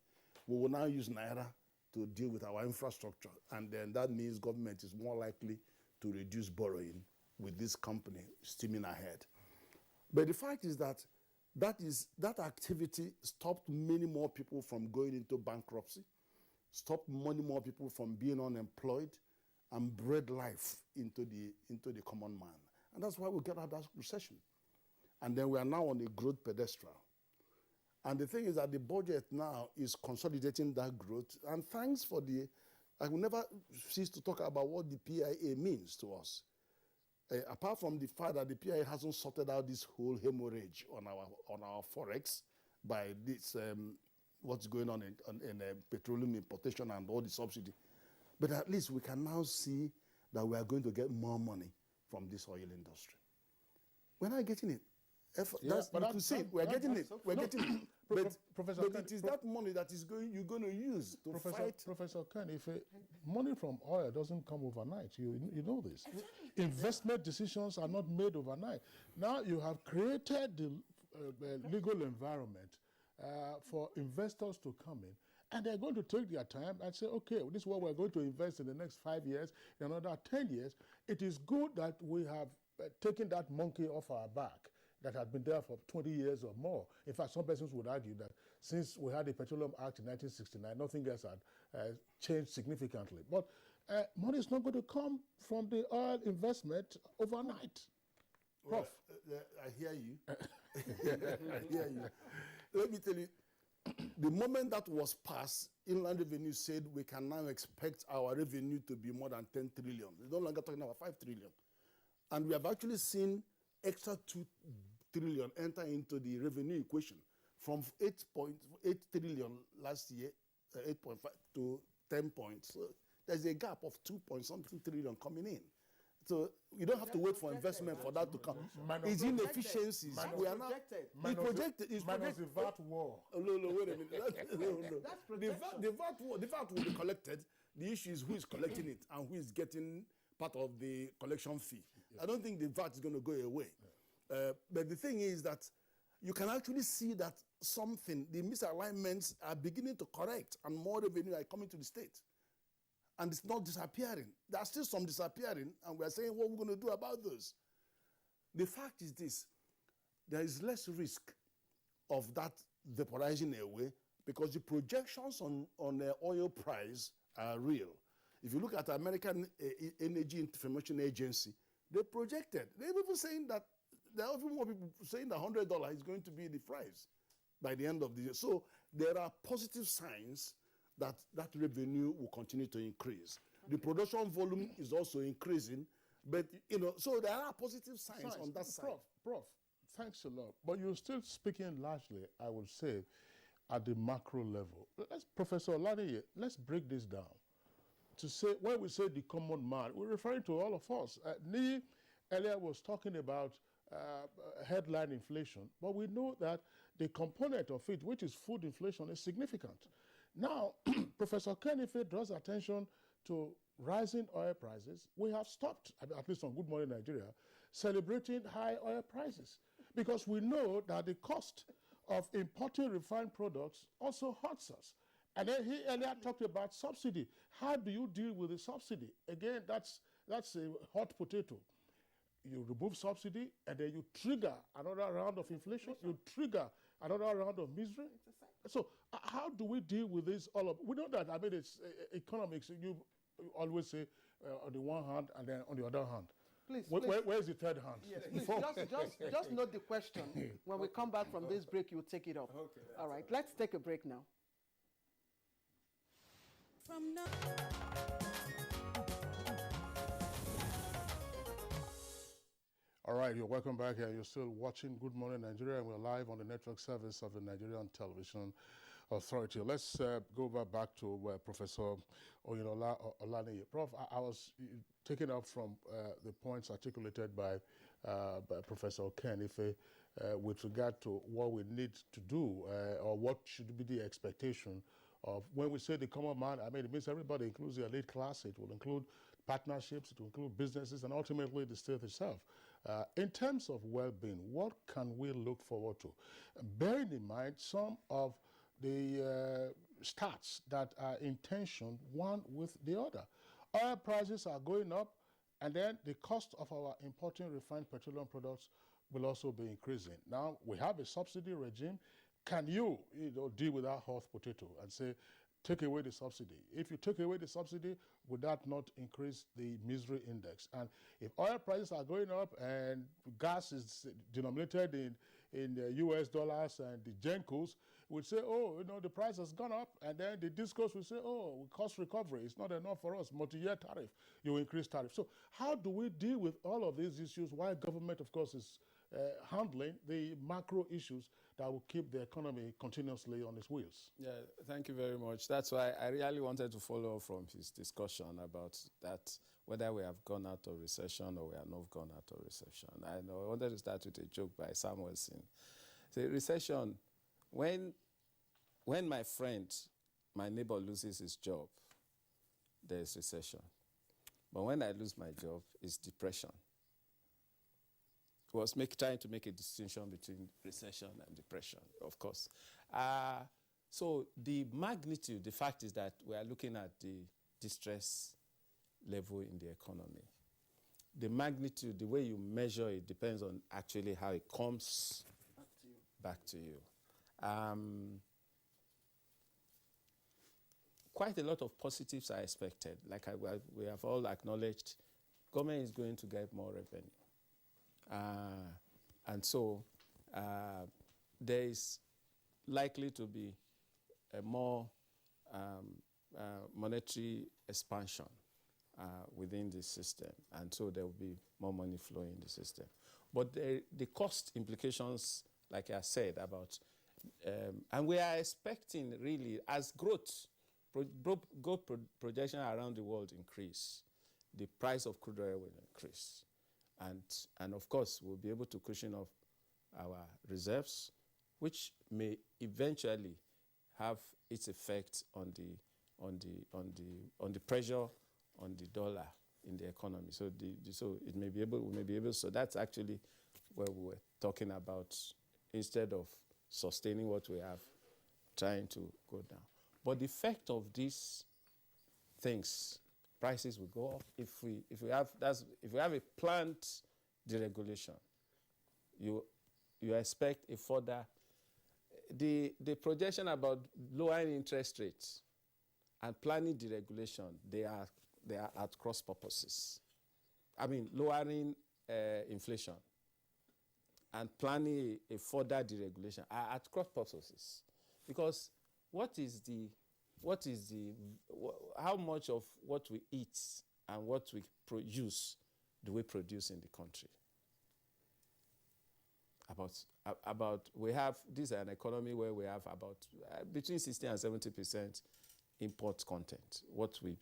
S7: We will now use Naira to deal with our infrastructure. And then that means government is more likely to reduce borrowing with this company steaming ahead. But the fact is that that activity stopped many more people from going into bankruptcy, stopped many more people from being unemployed, and bred life into the common man. And that's why we get out of that recession. And then we are now on a growth pedestal. And the thing is that the budget now is consolidating that growth. And thanks for I will never cease to talk about what the PIA means to us. Apart from the fact that the PIA hasn't sorted out this whole hemorrhage on our forex by this what's going on in petroleum importation and all the subsidy, but at least we can now see that we are going to get more money from this oil industry. We're not getting it. We're getting it. Professor Ken, it is that money that you're going to use to fight.
S4: Professor Ken, if money from oil doesn't come overnight, you know this. Investment decisions are not made overnight. Now you have created the legal environment for investors to come in, and they're going to take their time and say, okay, this is what we're going to invest in the next 5 years, in another 10 years. It is good that we have taken that monkey off our back that had been there for 20 years or more. In fact, some persons would argue that since we had the Petroleum Act in 1969, nothing else had changed significantly. But money is not going to come from the oil investment overnight. Prof.
S7: Well, I hear you. I hear you. Let me tell you, the moment that was passed, Inland Revenue said we can now expect our revenue to be more than 10 trillion. We're no longer talking about 5 trillion. And we have actually seen extra 2 trillion enter into the revenue equation from 8.8 trillion last year, 8.5 to 10 points. So there's a gap of 2-something trillion coming in. So you don't have to wait for investment for that to come. It's inefficiencies. We are now projected. It's
S4: minus the VAT war.
S7: No, wait a minute. The VAT will be collected. The issue is who is collecting it and who is getting part of the collection fee. Yes. I don't think the VAT is going to go away. But the thing is that you can actually see that the misalignments are beginning to correct and more revenue are coming to the state. And it's not disappearing. There are still some disappearing, and we're saying what we're going to do about those. The fact is this: there is less risk of that vaporizing away because the projections on the oil price are real. If you look at the American Energy Information Agency, they projected. They're even saying that there are even more people saying that $100 is going to be the price by the end of the year. So there are positive signs that revenue will continue to increase. The production volume is also increasing, but so there are positive signs on that side.
S4: Prof, thanks a lot. But you're still speaking largely, I would say, at the macro level. Professor Olaniyi, let's break this down. To say, when we say the common man, we're referring to all of us. Nii earlier was talking about headline inflation, but we know that the component of it, which is food inflation, is significant. Now, Professor Kenife draws attention to rising oil prices. We have stopped, at least on Good Morning Nigeria, celebrating high oil prices because we know that the cost of importing refined products also hurts us. And then he earlier talked about subsidy. How do you deal with the subsidy? Again, that's a hot potato. You remove subsidy, and then you trigger another round of inflation. You trigger another round of misery. So how do we deal with this? We know that, it's economics. You always say on the one hand, and then on the other hand.
S1: Please,
S4: where's the third hand?
S1: Yes, please, just note the question. When we come back from this break, you'll take it up. Okay. All right, let's take a break now. From now.
S4: All right, you're welcome back here. You're still watching Good Morning Nigeria, and we're live on the network service of the Nigerian Television Authority. Let's go back to Professor Olaniyi. Prof, I was taken up from the points articulated by Professor Kenife with regard to what we need to do or what should be the expectation of when we say the common man. It means everybody, includes the elite class. It will include partnerships, it will include businesses, and ultimately the state itself. In terms of well-being, what can we look forward to? Bearing in mind some of the stats that are in tension one with the other. Oil prices are going up, and then the cost of our importing refined petroleum products will also be increasing. Now, we have a subsidy regime. Can you deal with that hot potato and say, take away the subsidy? If you take away the subsidy, would that not increase the misery index? And if oil prices are going up and gas is denominated in US dollars and the GENCOs, would say, oh, the price has gone up, and then the discourse will say, oh, cost recovery is not enough for us, multi-year tariff, you increase tariff. So how do we deal with all of these issues while government, of course, is handling the macro issues that will keep the economy continuously on its wheels?
S5: Yeah, thank you very much. That's why I really wanted to follow up from his discussion about that, whether we have gone out of recession or we have not gone out of recession. I wanted to start with a joke by Samuelson. The recession, when my friend, my neighbor loses his job, there's recession. But when I lose my job, it's depression. Was trying to make a distinction between recession and depression, of course. So the magnitude, the fact is that we are looking at the distress level in the economy. The magnitude, the way you measure it, depends on actually how it comes back to you. Quite a lot of positives are expected. Like we have all acknowledged, government is going to get more revenue. And so there is likely to be a more monetary expansion within the system. And so there will be more money flowing in the system. But the cost implications, like I said, about, and we are expecting really, as growth projection around the world increase, the price of crude oil will increase. And of course, we'll be able to cushion up our reserves, which may eventually have its effect on the pressure on the dollar in the economy. So it may be able, we may be able. So that's actually where we were talking about, instead of sustaining what we have, trying to go down. But the effect of these things, prices will go up if we have a planned deregulation. You expect a further, the projection about lowering interest rates and planning deregulation, they are at cross purposes. I mean, lowering inflation and planning a further deregulation are at cross purposes, because how much of what we eat and what we produce do we produce in the country? We have, this is an economy where we have about between 60 and 70% import content, what we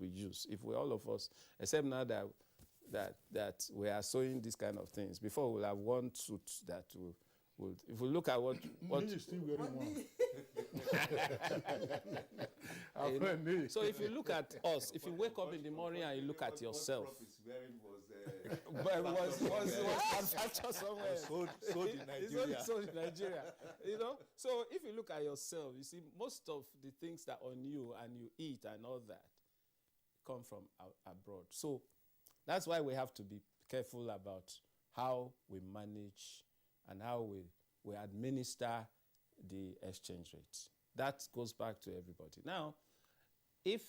S5: use. If we, all of us, except now that we are sowing these kind of things, before we'll have one suit that will, if we look at what
S4: You're still wearing one.
S5: So if you look at us, if you wake up in the morning and you look at yourself, was manufactured somewhere.
S6: Sold in Nigeria.
S5: Sold in Nigeria. So if you look at yourself, you see most of the things that are on you and you eat and all that come from abroad. So that's why we have to be careful about how we manage and how we administer the exchange rates. That goes back to everybody. Now, if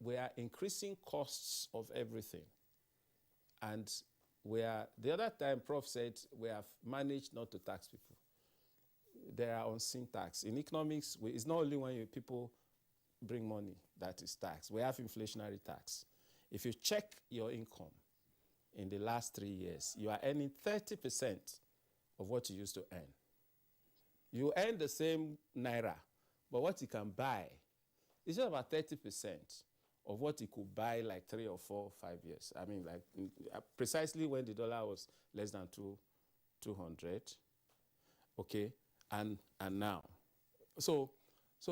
S5: we are increasing costs of everything, and the other time Prof said we have managed not to tax people. There are unseen tax. In economics, it's not only when people bring money that is tax. We have inflationary tax. If you check your income in the last 3 years, you are earning 30% of what you used to earn. You earn the same naira, but what you can buy is just about 30% of what you could buy like 3 or 4 or 5 years. I mean, like precisely when the dollar was less than 200, okay, and now. So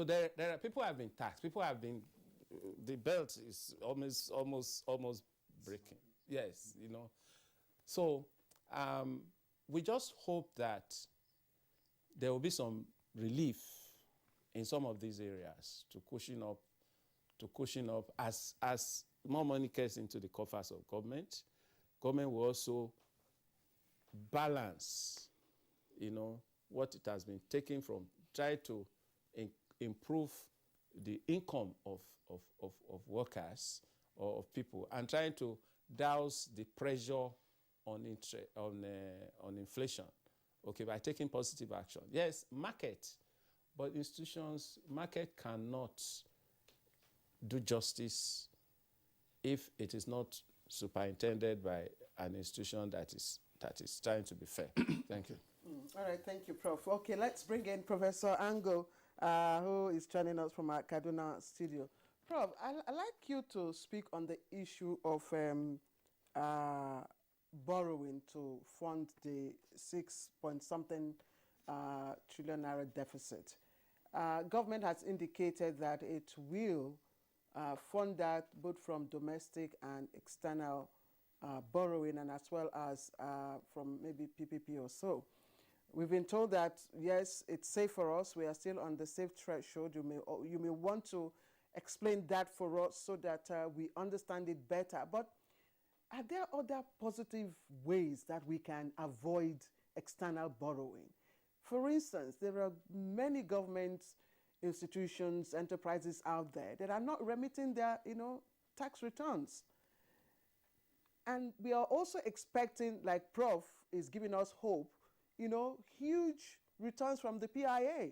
S5: there are people have been taxed. People have been, the belt is almost breaking. Yes, So we just hope that there will be some relief in some of these areas to cushion up as more money gets into the coffers of government. Government will also balance, what it has been taken from, try to improve the income of workers or of people, and trying to douse the pressure on inflation, okay, by taking positive action. Yes, market But institutions, market cannot do justice if it is not superintended by an institution that is trying to be fair. Thank you.
S1: All right, thank you, Prof. Okay, let's bring in Professor Ango, who is joining us from our Kaduna studio. Prof, I'd like you to speak on the issue of borrowing to fund the 6-point-something trillion naira deficit. Government has indicated that it will fund that both from domestic and external borrowing, and as well as from maybe PPP or so. We've been told that, yes, it's safe for us. We are still on the safe threshold. You may want to explain that for us so that we understand it better. But are there other positive ways that we can avoid external borrowing? For instance, there are many government institutions, enterprises out there that are not remitting their, tax returns. And we are also expecting, like Prof is giving us hope, huge returns from the PIA.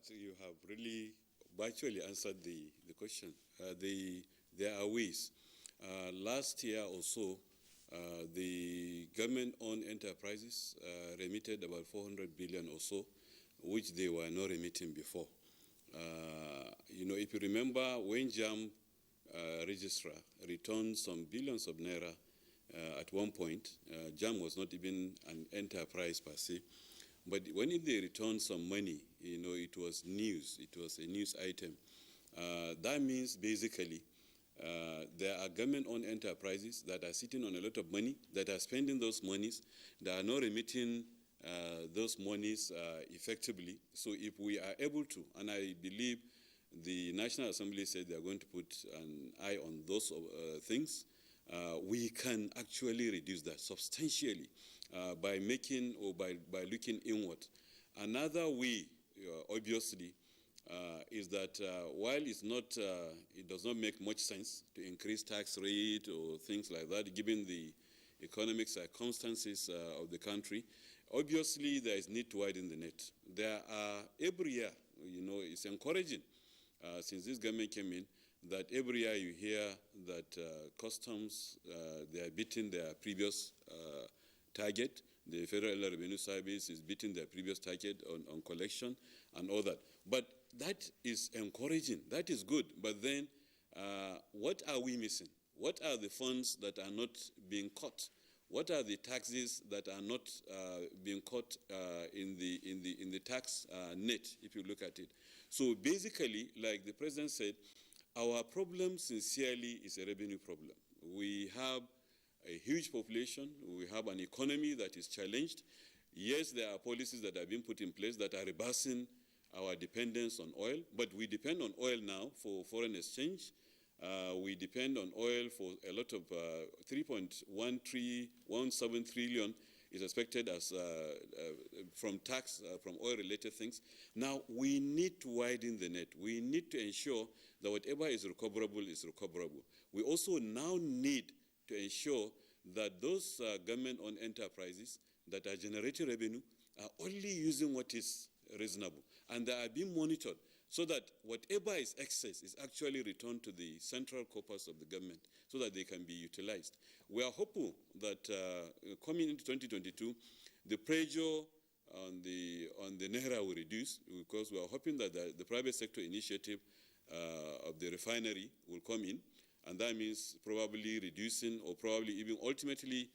S8: So you have really virtually answered the question. There are ways. Last year or so, the government-owned enterprises remitted about 400 billion or so, which they were not remitting before. If you remember, when JAM registrar returned some billions of naira at one point, JAM was not even an enterprise per se, but when they returned some money, it was news. It was a news item. That means basically there are government-owned enterprises that are sitting on a lot of money, that are spending those monies, that are not remitting those monies effectively. So if we are able to, and I believe the National Assembly said they are going to put an eye on those things, we can actually reduce that substantially by making or by looking inward. Another way, obviously, is that while it does not make much sense to increase tax rate or things like that, given the economic circumstances of the country, obviously there is need to widen the net. There are, every year, it's encouraging since this government came in, that every year you hear that customs, they are beating their previous target. The Federal Revenue Service is beating their previous target on collection and all that. But that is encouraging. That is good. But then what are we missing? What are the funds that are not being caught? What are the taxes that are not being caught in the tax net, if you look at it? So basically, like the President said, our problem sincerely is a revenue problem. We have a huge population. We have an economy that is challenged. Yes, there are policies that have been put in place that are reversing our dependence on oil, but we depend on oil now for foreign exchange. We depend on oil for a lot of 3.17 trillion is expected as from tax, from oil-related things. Now, we need to widen the net. We need to ensure that whatever is recoverable is recoverable. We also now need to ensure that those government-owned enterprises that are generating revenue are only using what is reasonable, and they are being monitored so that whatever is excess is actually returned to the central corpus of the government so that they can be utilized. We are hopeful that coming into 2022, the pressure on the Naira will reduce, because we are hoping that the private sector initiative of the refinery will come in, and that means probably reducing or probably even ultimately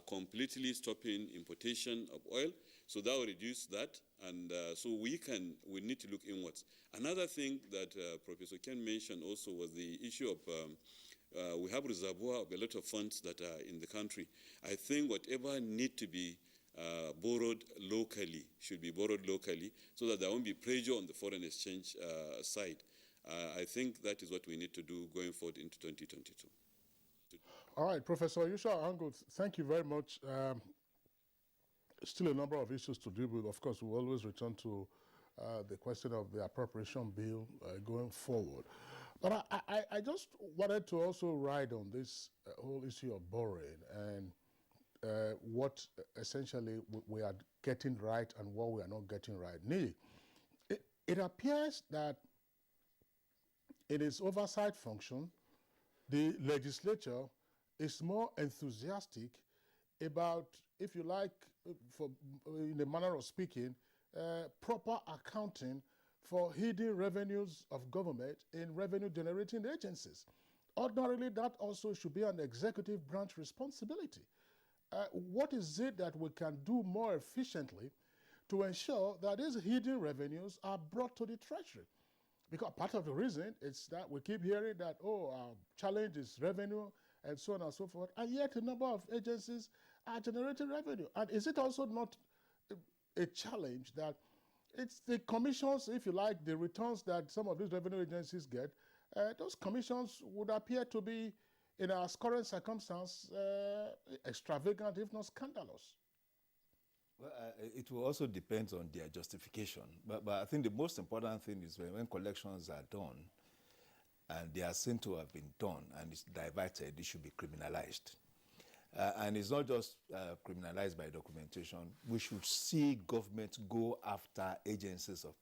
S8: completely stopping importation of oil. So that will reduce that, and so we need to look inwards. Another thing that Professor Ken mentioned also was the issue of we have reservoir of a lot of funds that are in the country. I think whatever need to be borrowed locally should be borrowed locally so that there won't be pressure on the foreign exchange side. I think that is what we need to do going forward into 2022.
S4: All right, Professor Yusha Ango, thank you very much. Still a number of issues to deal with. Of course, we'll always return to the question of the appropriation bill going forward. But I just wanted to also ride on this whole issue of borrowing. And what essentially we are getting right and what we are not getting right. It appears that in its oversight function, the legislature is more enthusiastic about, if you like, in the manner of speaking, proper accounting for hidden revenues of government in revenue-generating agencies. Ordinarily, that also should be an executive branch responsibility. What is it that we can do more efficiently to ensure that these hidden revenues are brought to the treasury? Because part of the reason is that we keep hearing that, oh, our challenge is revenue and so on and so forth, and yet a number of agencies are generating revenue. And is it also not a challenge that it's the commissions, if you like, the returns that some of these revenue agencies get, those commissions would appear to be, in our current circumstance, extravagant, if not scandalous.
S6: Well, it will also depend on their justification. But I think the most important thing is when collections are done and they are seen to have been done and it's diverted, it should be criminalized. And it's not just criminalized by documentation. We should see government go after agencies of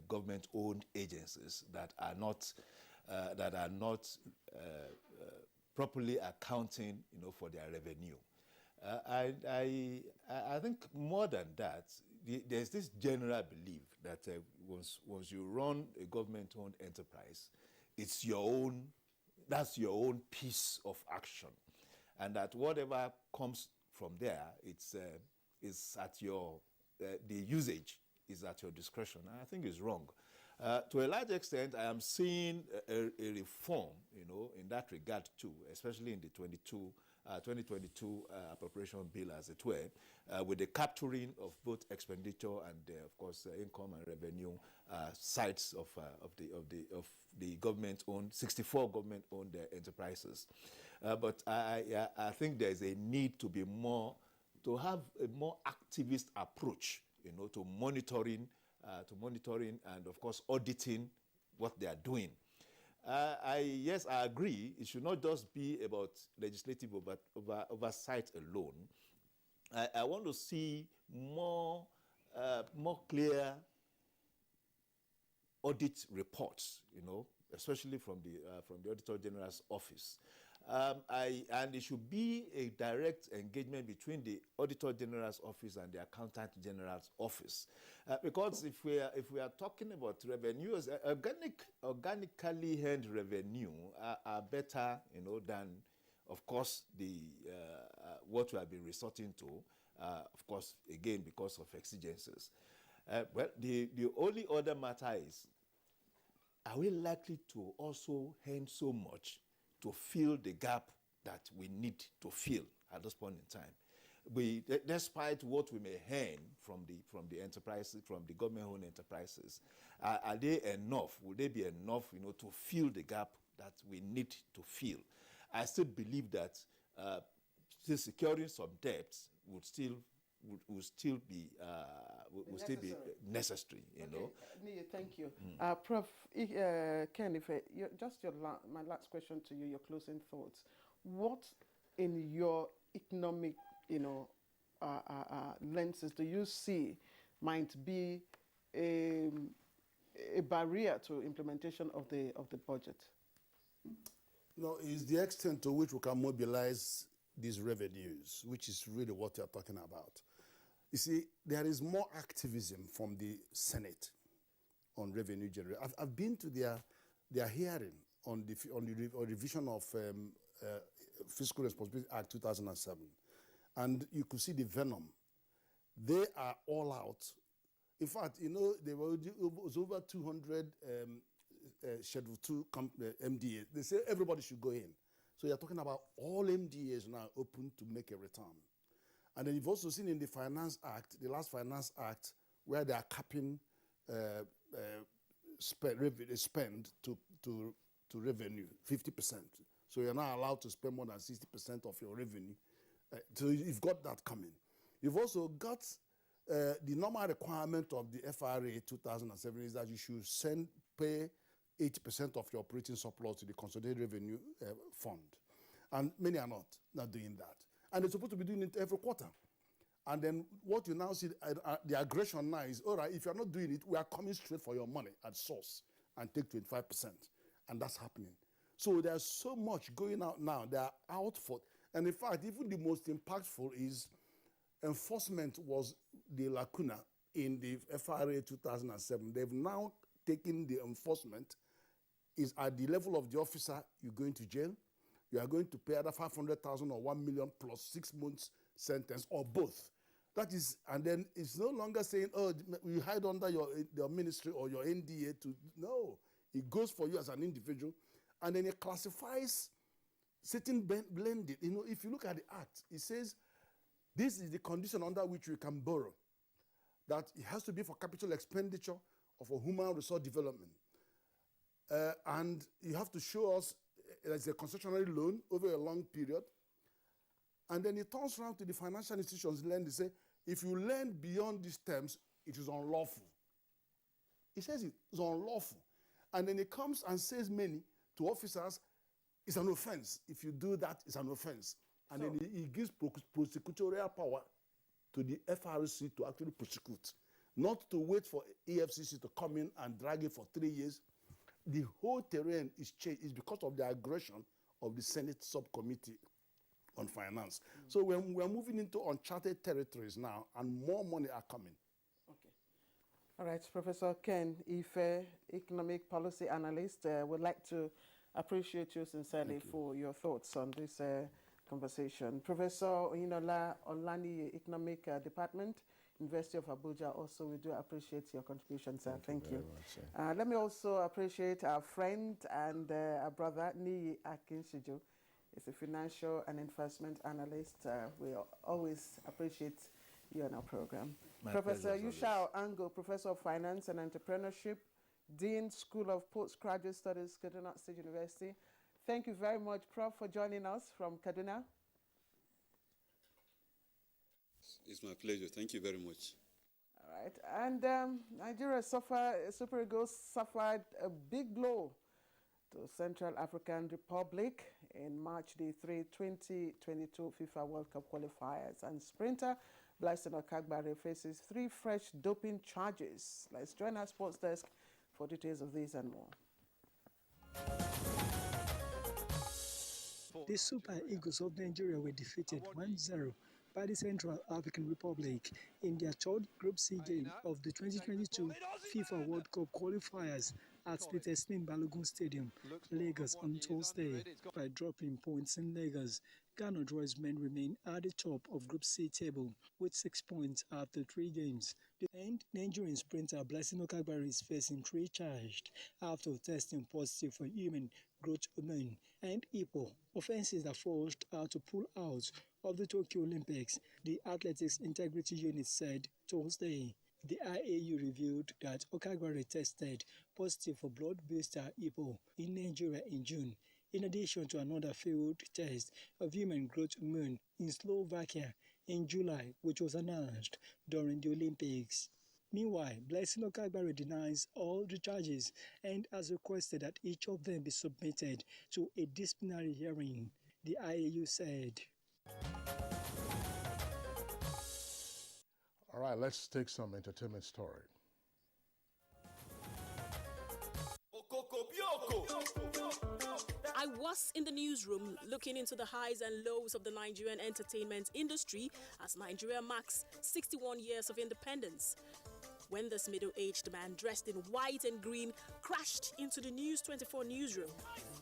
S6: government-owned agencies that are not properly accounting, for their revenue. I think more than that, there's this general belief that once you run a government-owned enterprise, it's that's your own piece of action, and that whatever comes from there, it's at the usage is at your discretion. And I think it's wrong. To a large extent, I am seeing a reform, in that regard too, especially in the 2022 appropriation bill, as it were, with the capturing of both expenditure and, of course, income and revenue sides of the government-owned, 64 government-owned enterprises. But I think there is a need to have a more activist approach, to monitoring and, of course, auditing what they are doing. Yes, I agree. It should not just be about legislative oversight alone. I want to see more clear audit reports, especially from the Auditor General's office. And it should be a direct engagement between the Auditor General's office and the Accountant General's office, because if we are talking about revenues, organically earned revenue are better, than, of course, what we have been resorting to, of course, again because of exigencies. Well, the only other matter is, are we likely to also earn so much to fill the gap that we need to fill at this point in time? Despite what we may earn from the enterprises, from the government-owned enterprises, are they enough? Will they be enough, to fill the gap that we need to fill? I still believe that still securing some debts would still be necessary.
S1: Nia, thank you. Prof. Ken, my last question to you, your closing thoughts. What, in your economic, lenses, do you see might be a barrier to implementation of the budget?
S7: No, it's the extent to which we can mobilize these revenues, which is really what you're talking about. You see, there is more activism from the Senate on revenue generation. I've been to their hearing on the revision of Fiscal Responsibility Act 2007, and you could see the venom. They are all out. In fact, there was over 200 Schedule 2 MDAs. They say everybody should go in. So you're talking about all MDAs now open to make a return. And then you've also seen in the Finance Act, the last Finance Act, where they are capping spend to revenue, 50%. So you're not allowed to spend more than 60% of your revenue. So you've got that coming. You've also got the normal requirement of the FRA 2007 is that you should pay 80% of your operating surplus to the Consolidated Revenue Fund. And many are not doing that. And they're supposed to be doing it every quarter. And then what you now see, the aggression now is, all right, if you're not doing it, we are coming straight for your money at source and take 25%. And that's happening. So there's so much going out now. They are out for, and in fact, even the most impactful is enforcement was the lacuna in the FRA 2007. They've now taken the enforcement is at the level of the officer, you're going to jail. You are going to pay either 500,000 or 1 million plus 6 months sentence or both. That is, and then it's no longer saying, oh, you hide under your ministry or your NTA to, no. It goes for you as an individual. And then it classifies certain blended. You know, if you look at the act, it says, this is the condition under which you can borrow. That it has to be for capital expenditure or for human resource development. And you have to show us as a concessionary loan over a long period. And then it turns around to the financial institutions, lend, they say, if you lend beyond these terms, it is unlawful. It says it is unlawful. And then it comes and says many to officers, it's an offense. If you do that, it's an offense. And then it gives prosecutorial power to the FRC to actually prosecute, not to wait for EFCC to come in and drag it for 3 years. The whole terrain is changed. It's because of the aggression of the Senate subcommittee on finance. So we're moving into uncharted territories now, and more money are coming.
S1: Okay. All right, Professor Ken Ife, economic policy analyst, would like to appreciate you sincerely for your thoughts on this conversation. Professor Oyinola Olani, Economic Department, University of Abuja, also we do appreciate your contribution, sir. Thank you. Let me also appreciate our friend and our brother, Niyi Akinshijo. He's a financial and investment analyst. We always appreciate you on our program. Professor Yushao Ango, Professor of Finance and Entrepreneurship, Dean, School of Postgraduate Studies, Kaduna State University. Thank you very much, Prof, for joining us from Kaduna.
S8: It's my pleasure. Thank you very much.
S1: All right. And Nigeria Super Eagles suffered a big blow to Central African Republic in March the 3, 2022 FIFA World Cup qualifiers. And sprinter Blessing Okagbare faces 3 fresh doping charges. Let's join our sports desk for details of these and more.
S9: The Super Eagles of Nigeria were defeated 1-0 by the Central African Republic in their third Group C game of the 2022 FIFA World Cup qualifiers at the Teslim Balogun Stadium, Lagos, on Thursday. By dropping points in Lagos, Ghana men remain at the top of Group C table with 6 points after 3 games. And Nigerian sprinter Blessing Okagbare is facing 3 charges after testing positive for human growth hormone and EPO, offences that forced her to pull out of the Tokyo Olympics, the Athletics Integrity Unit said Thursday. The IAU revealed that Okagbare tested positive for blood booster EPO in Nigeria in June, in addition to another failed test of human growth hormone in Slovakia in July, which was announced during the Olympics. Meanwhile, Blessing Okagbare denies all the charges and has requested that each of them be submitted to a disciplinary hearing, the IAU said.
S4: All right, let's take some entertainment story.
S10: I was in the newsroom looking into the highs and lows of the Nigerian entertainment industry as Nigeria marks 61 years of independence. When this middle-aged man dressed in white and green crashed into the News 24 newsroom,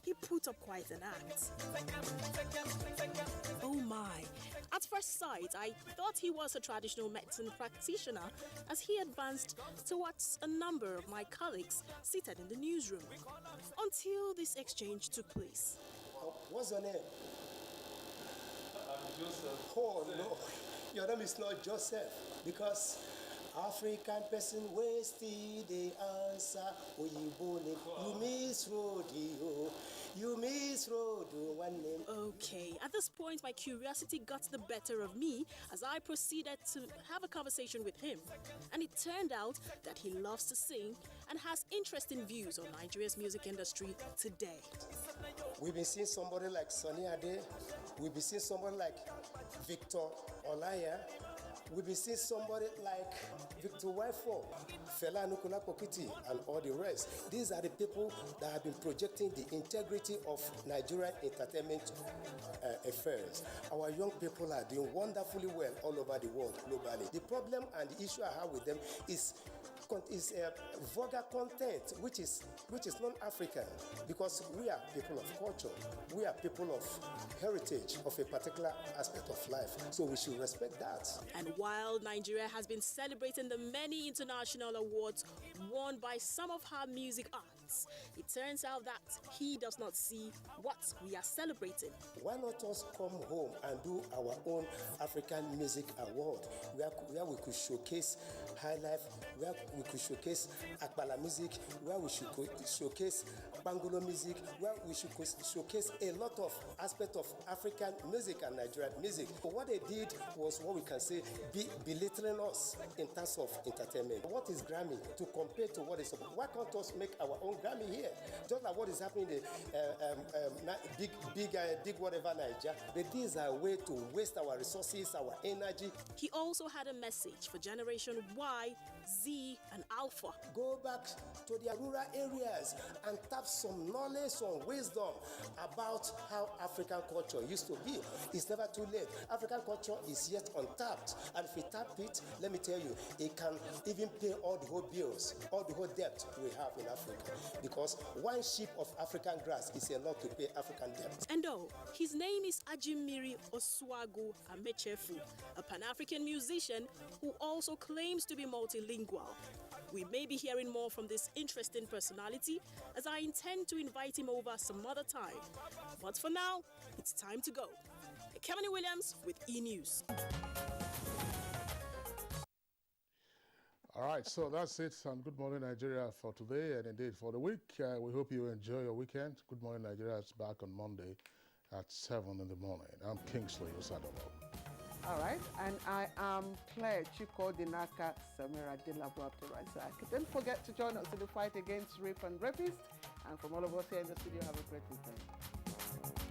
S10: he put up quite an act. Oh my! At first sight, I thought he was a traditional medicine practitioner as he advanced towards a number of my colleagues seated in the newsroom. Until this exchange took place.
S11: What's your name? I'm Joseph. Oh no, your name is not Joseph because African person wasted the answer. You miss rodeo. You miss rodeo. One name.
S10: Okay, at this point, my curiosity got the better of me as I proceeded to have a conversation with him. And it turned out that he loves to sing and has interesting views on Nigeria's music industry today.
S11: We've been seeing somebody like Sonny Ade. We've been seeing somebody like Victor Olaya. We've been seeing somebody like Victor Wifo, Fela Anukulako Kuti, and all the rest. These are the people that have been projecting the integrity of Nigerian entertainment affairs. Our young people are doing wonderfully well all over the world globally. The problem and the issue I have with them is vulgar content, which is non-African, because we are people of culture, we are people of heritage of a particular aspect of life, so we should respect that.
S10: And while Nigeria has been celebrating the many international awards won by some of her music arts, it turns out that he does not see what we are celebrating.
S11: Why not us come home and do our own African Music Award, where we could showcase high life, where we could showcase Akbala music, where we should showcase Bangolo music, where we should showcase a lot of aspects of African music and Nigerian music. But what they did was what we can say belittling us in terms of entertainment. What is Grammy to compare to what is? Why can't us make our own Grammy here? Just like what is happening in the big whatever Nigeria. But these are a way to waste our resources, our energy.
S10: He also had a message for Generation Y, Z, and Alpha.
S11: Go back to their rural areas and tap some knowledge, some wisdom about how African culture used to be. It's never too late. African culture is yet untapped. And if we tap it, let me tell you, it can even pay all the whole bills, all the whole debt we have in Africa. Because one sheep of African grass is a lot to pay African debt.
S10: And his name is Ajimiri Osuagu Amechefu, a Pan-African musician who also claims to be multilingual. We may be hearing more from this interesting personality, as I intend to invite him over some other time. But for now, it's time to go. Kemani Williams with E-News.
S4: All right, so that's it. And Good Morning Nigeria for today and indeed for the week. We hope you enjoy your weekend. Good Morning Nigeria is back on Monday at 7 in the morning. I'm Kingsley Osadomo.
S1: All right, and I am Claire Chiko Dinaka Samira Dilabra. Don't forget to join us in the fight against rape and rapists. And from all of us here in the studio, have a great weekend.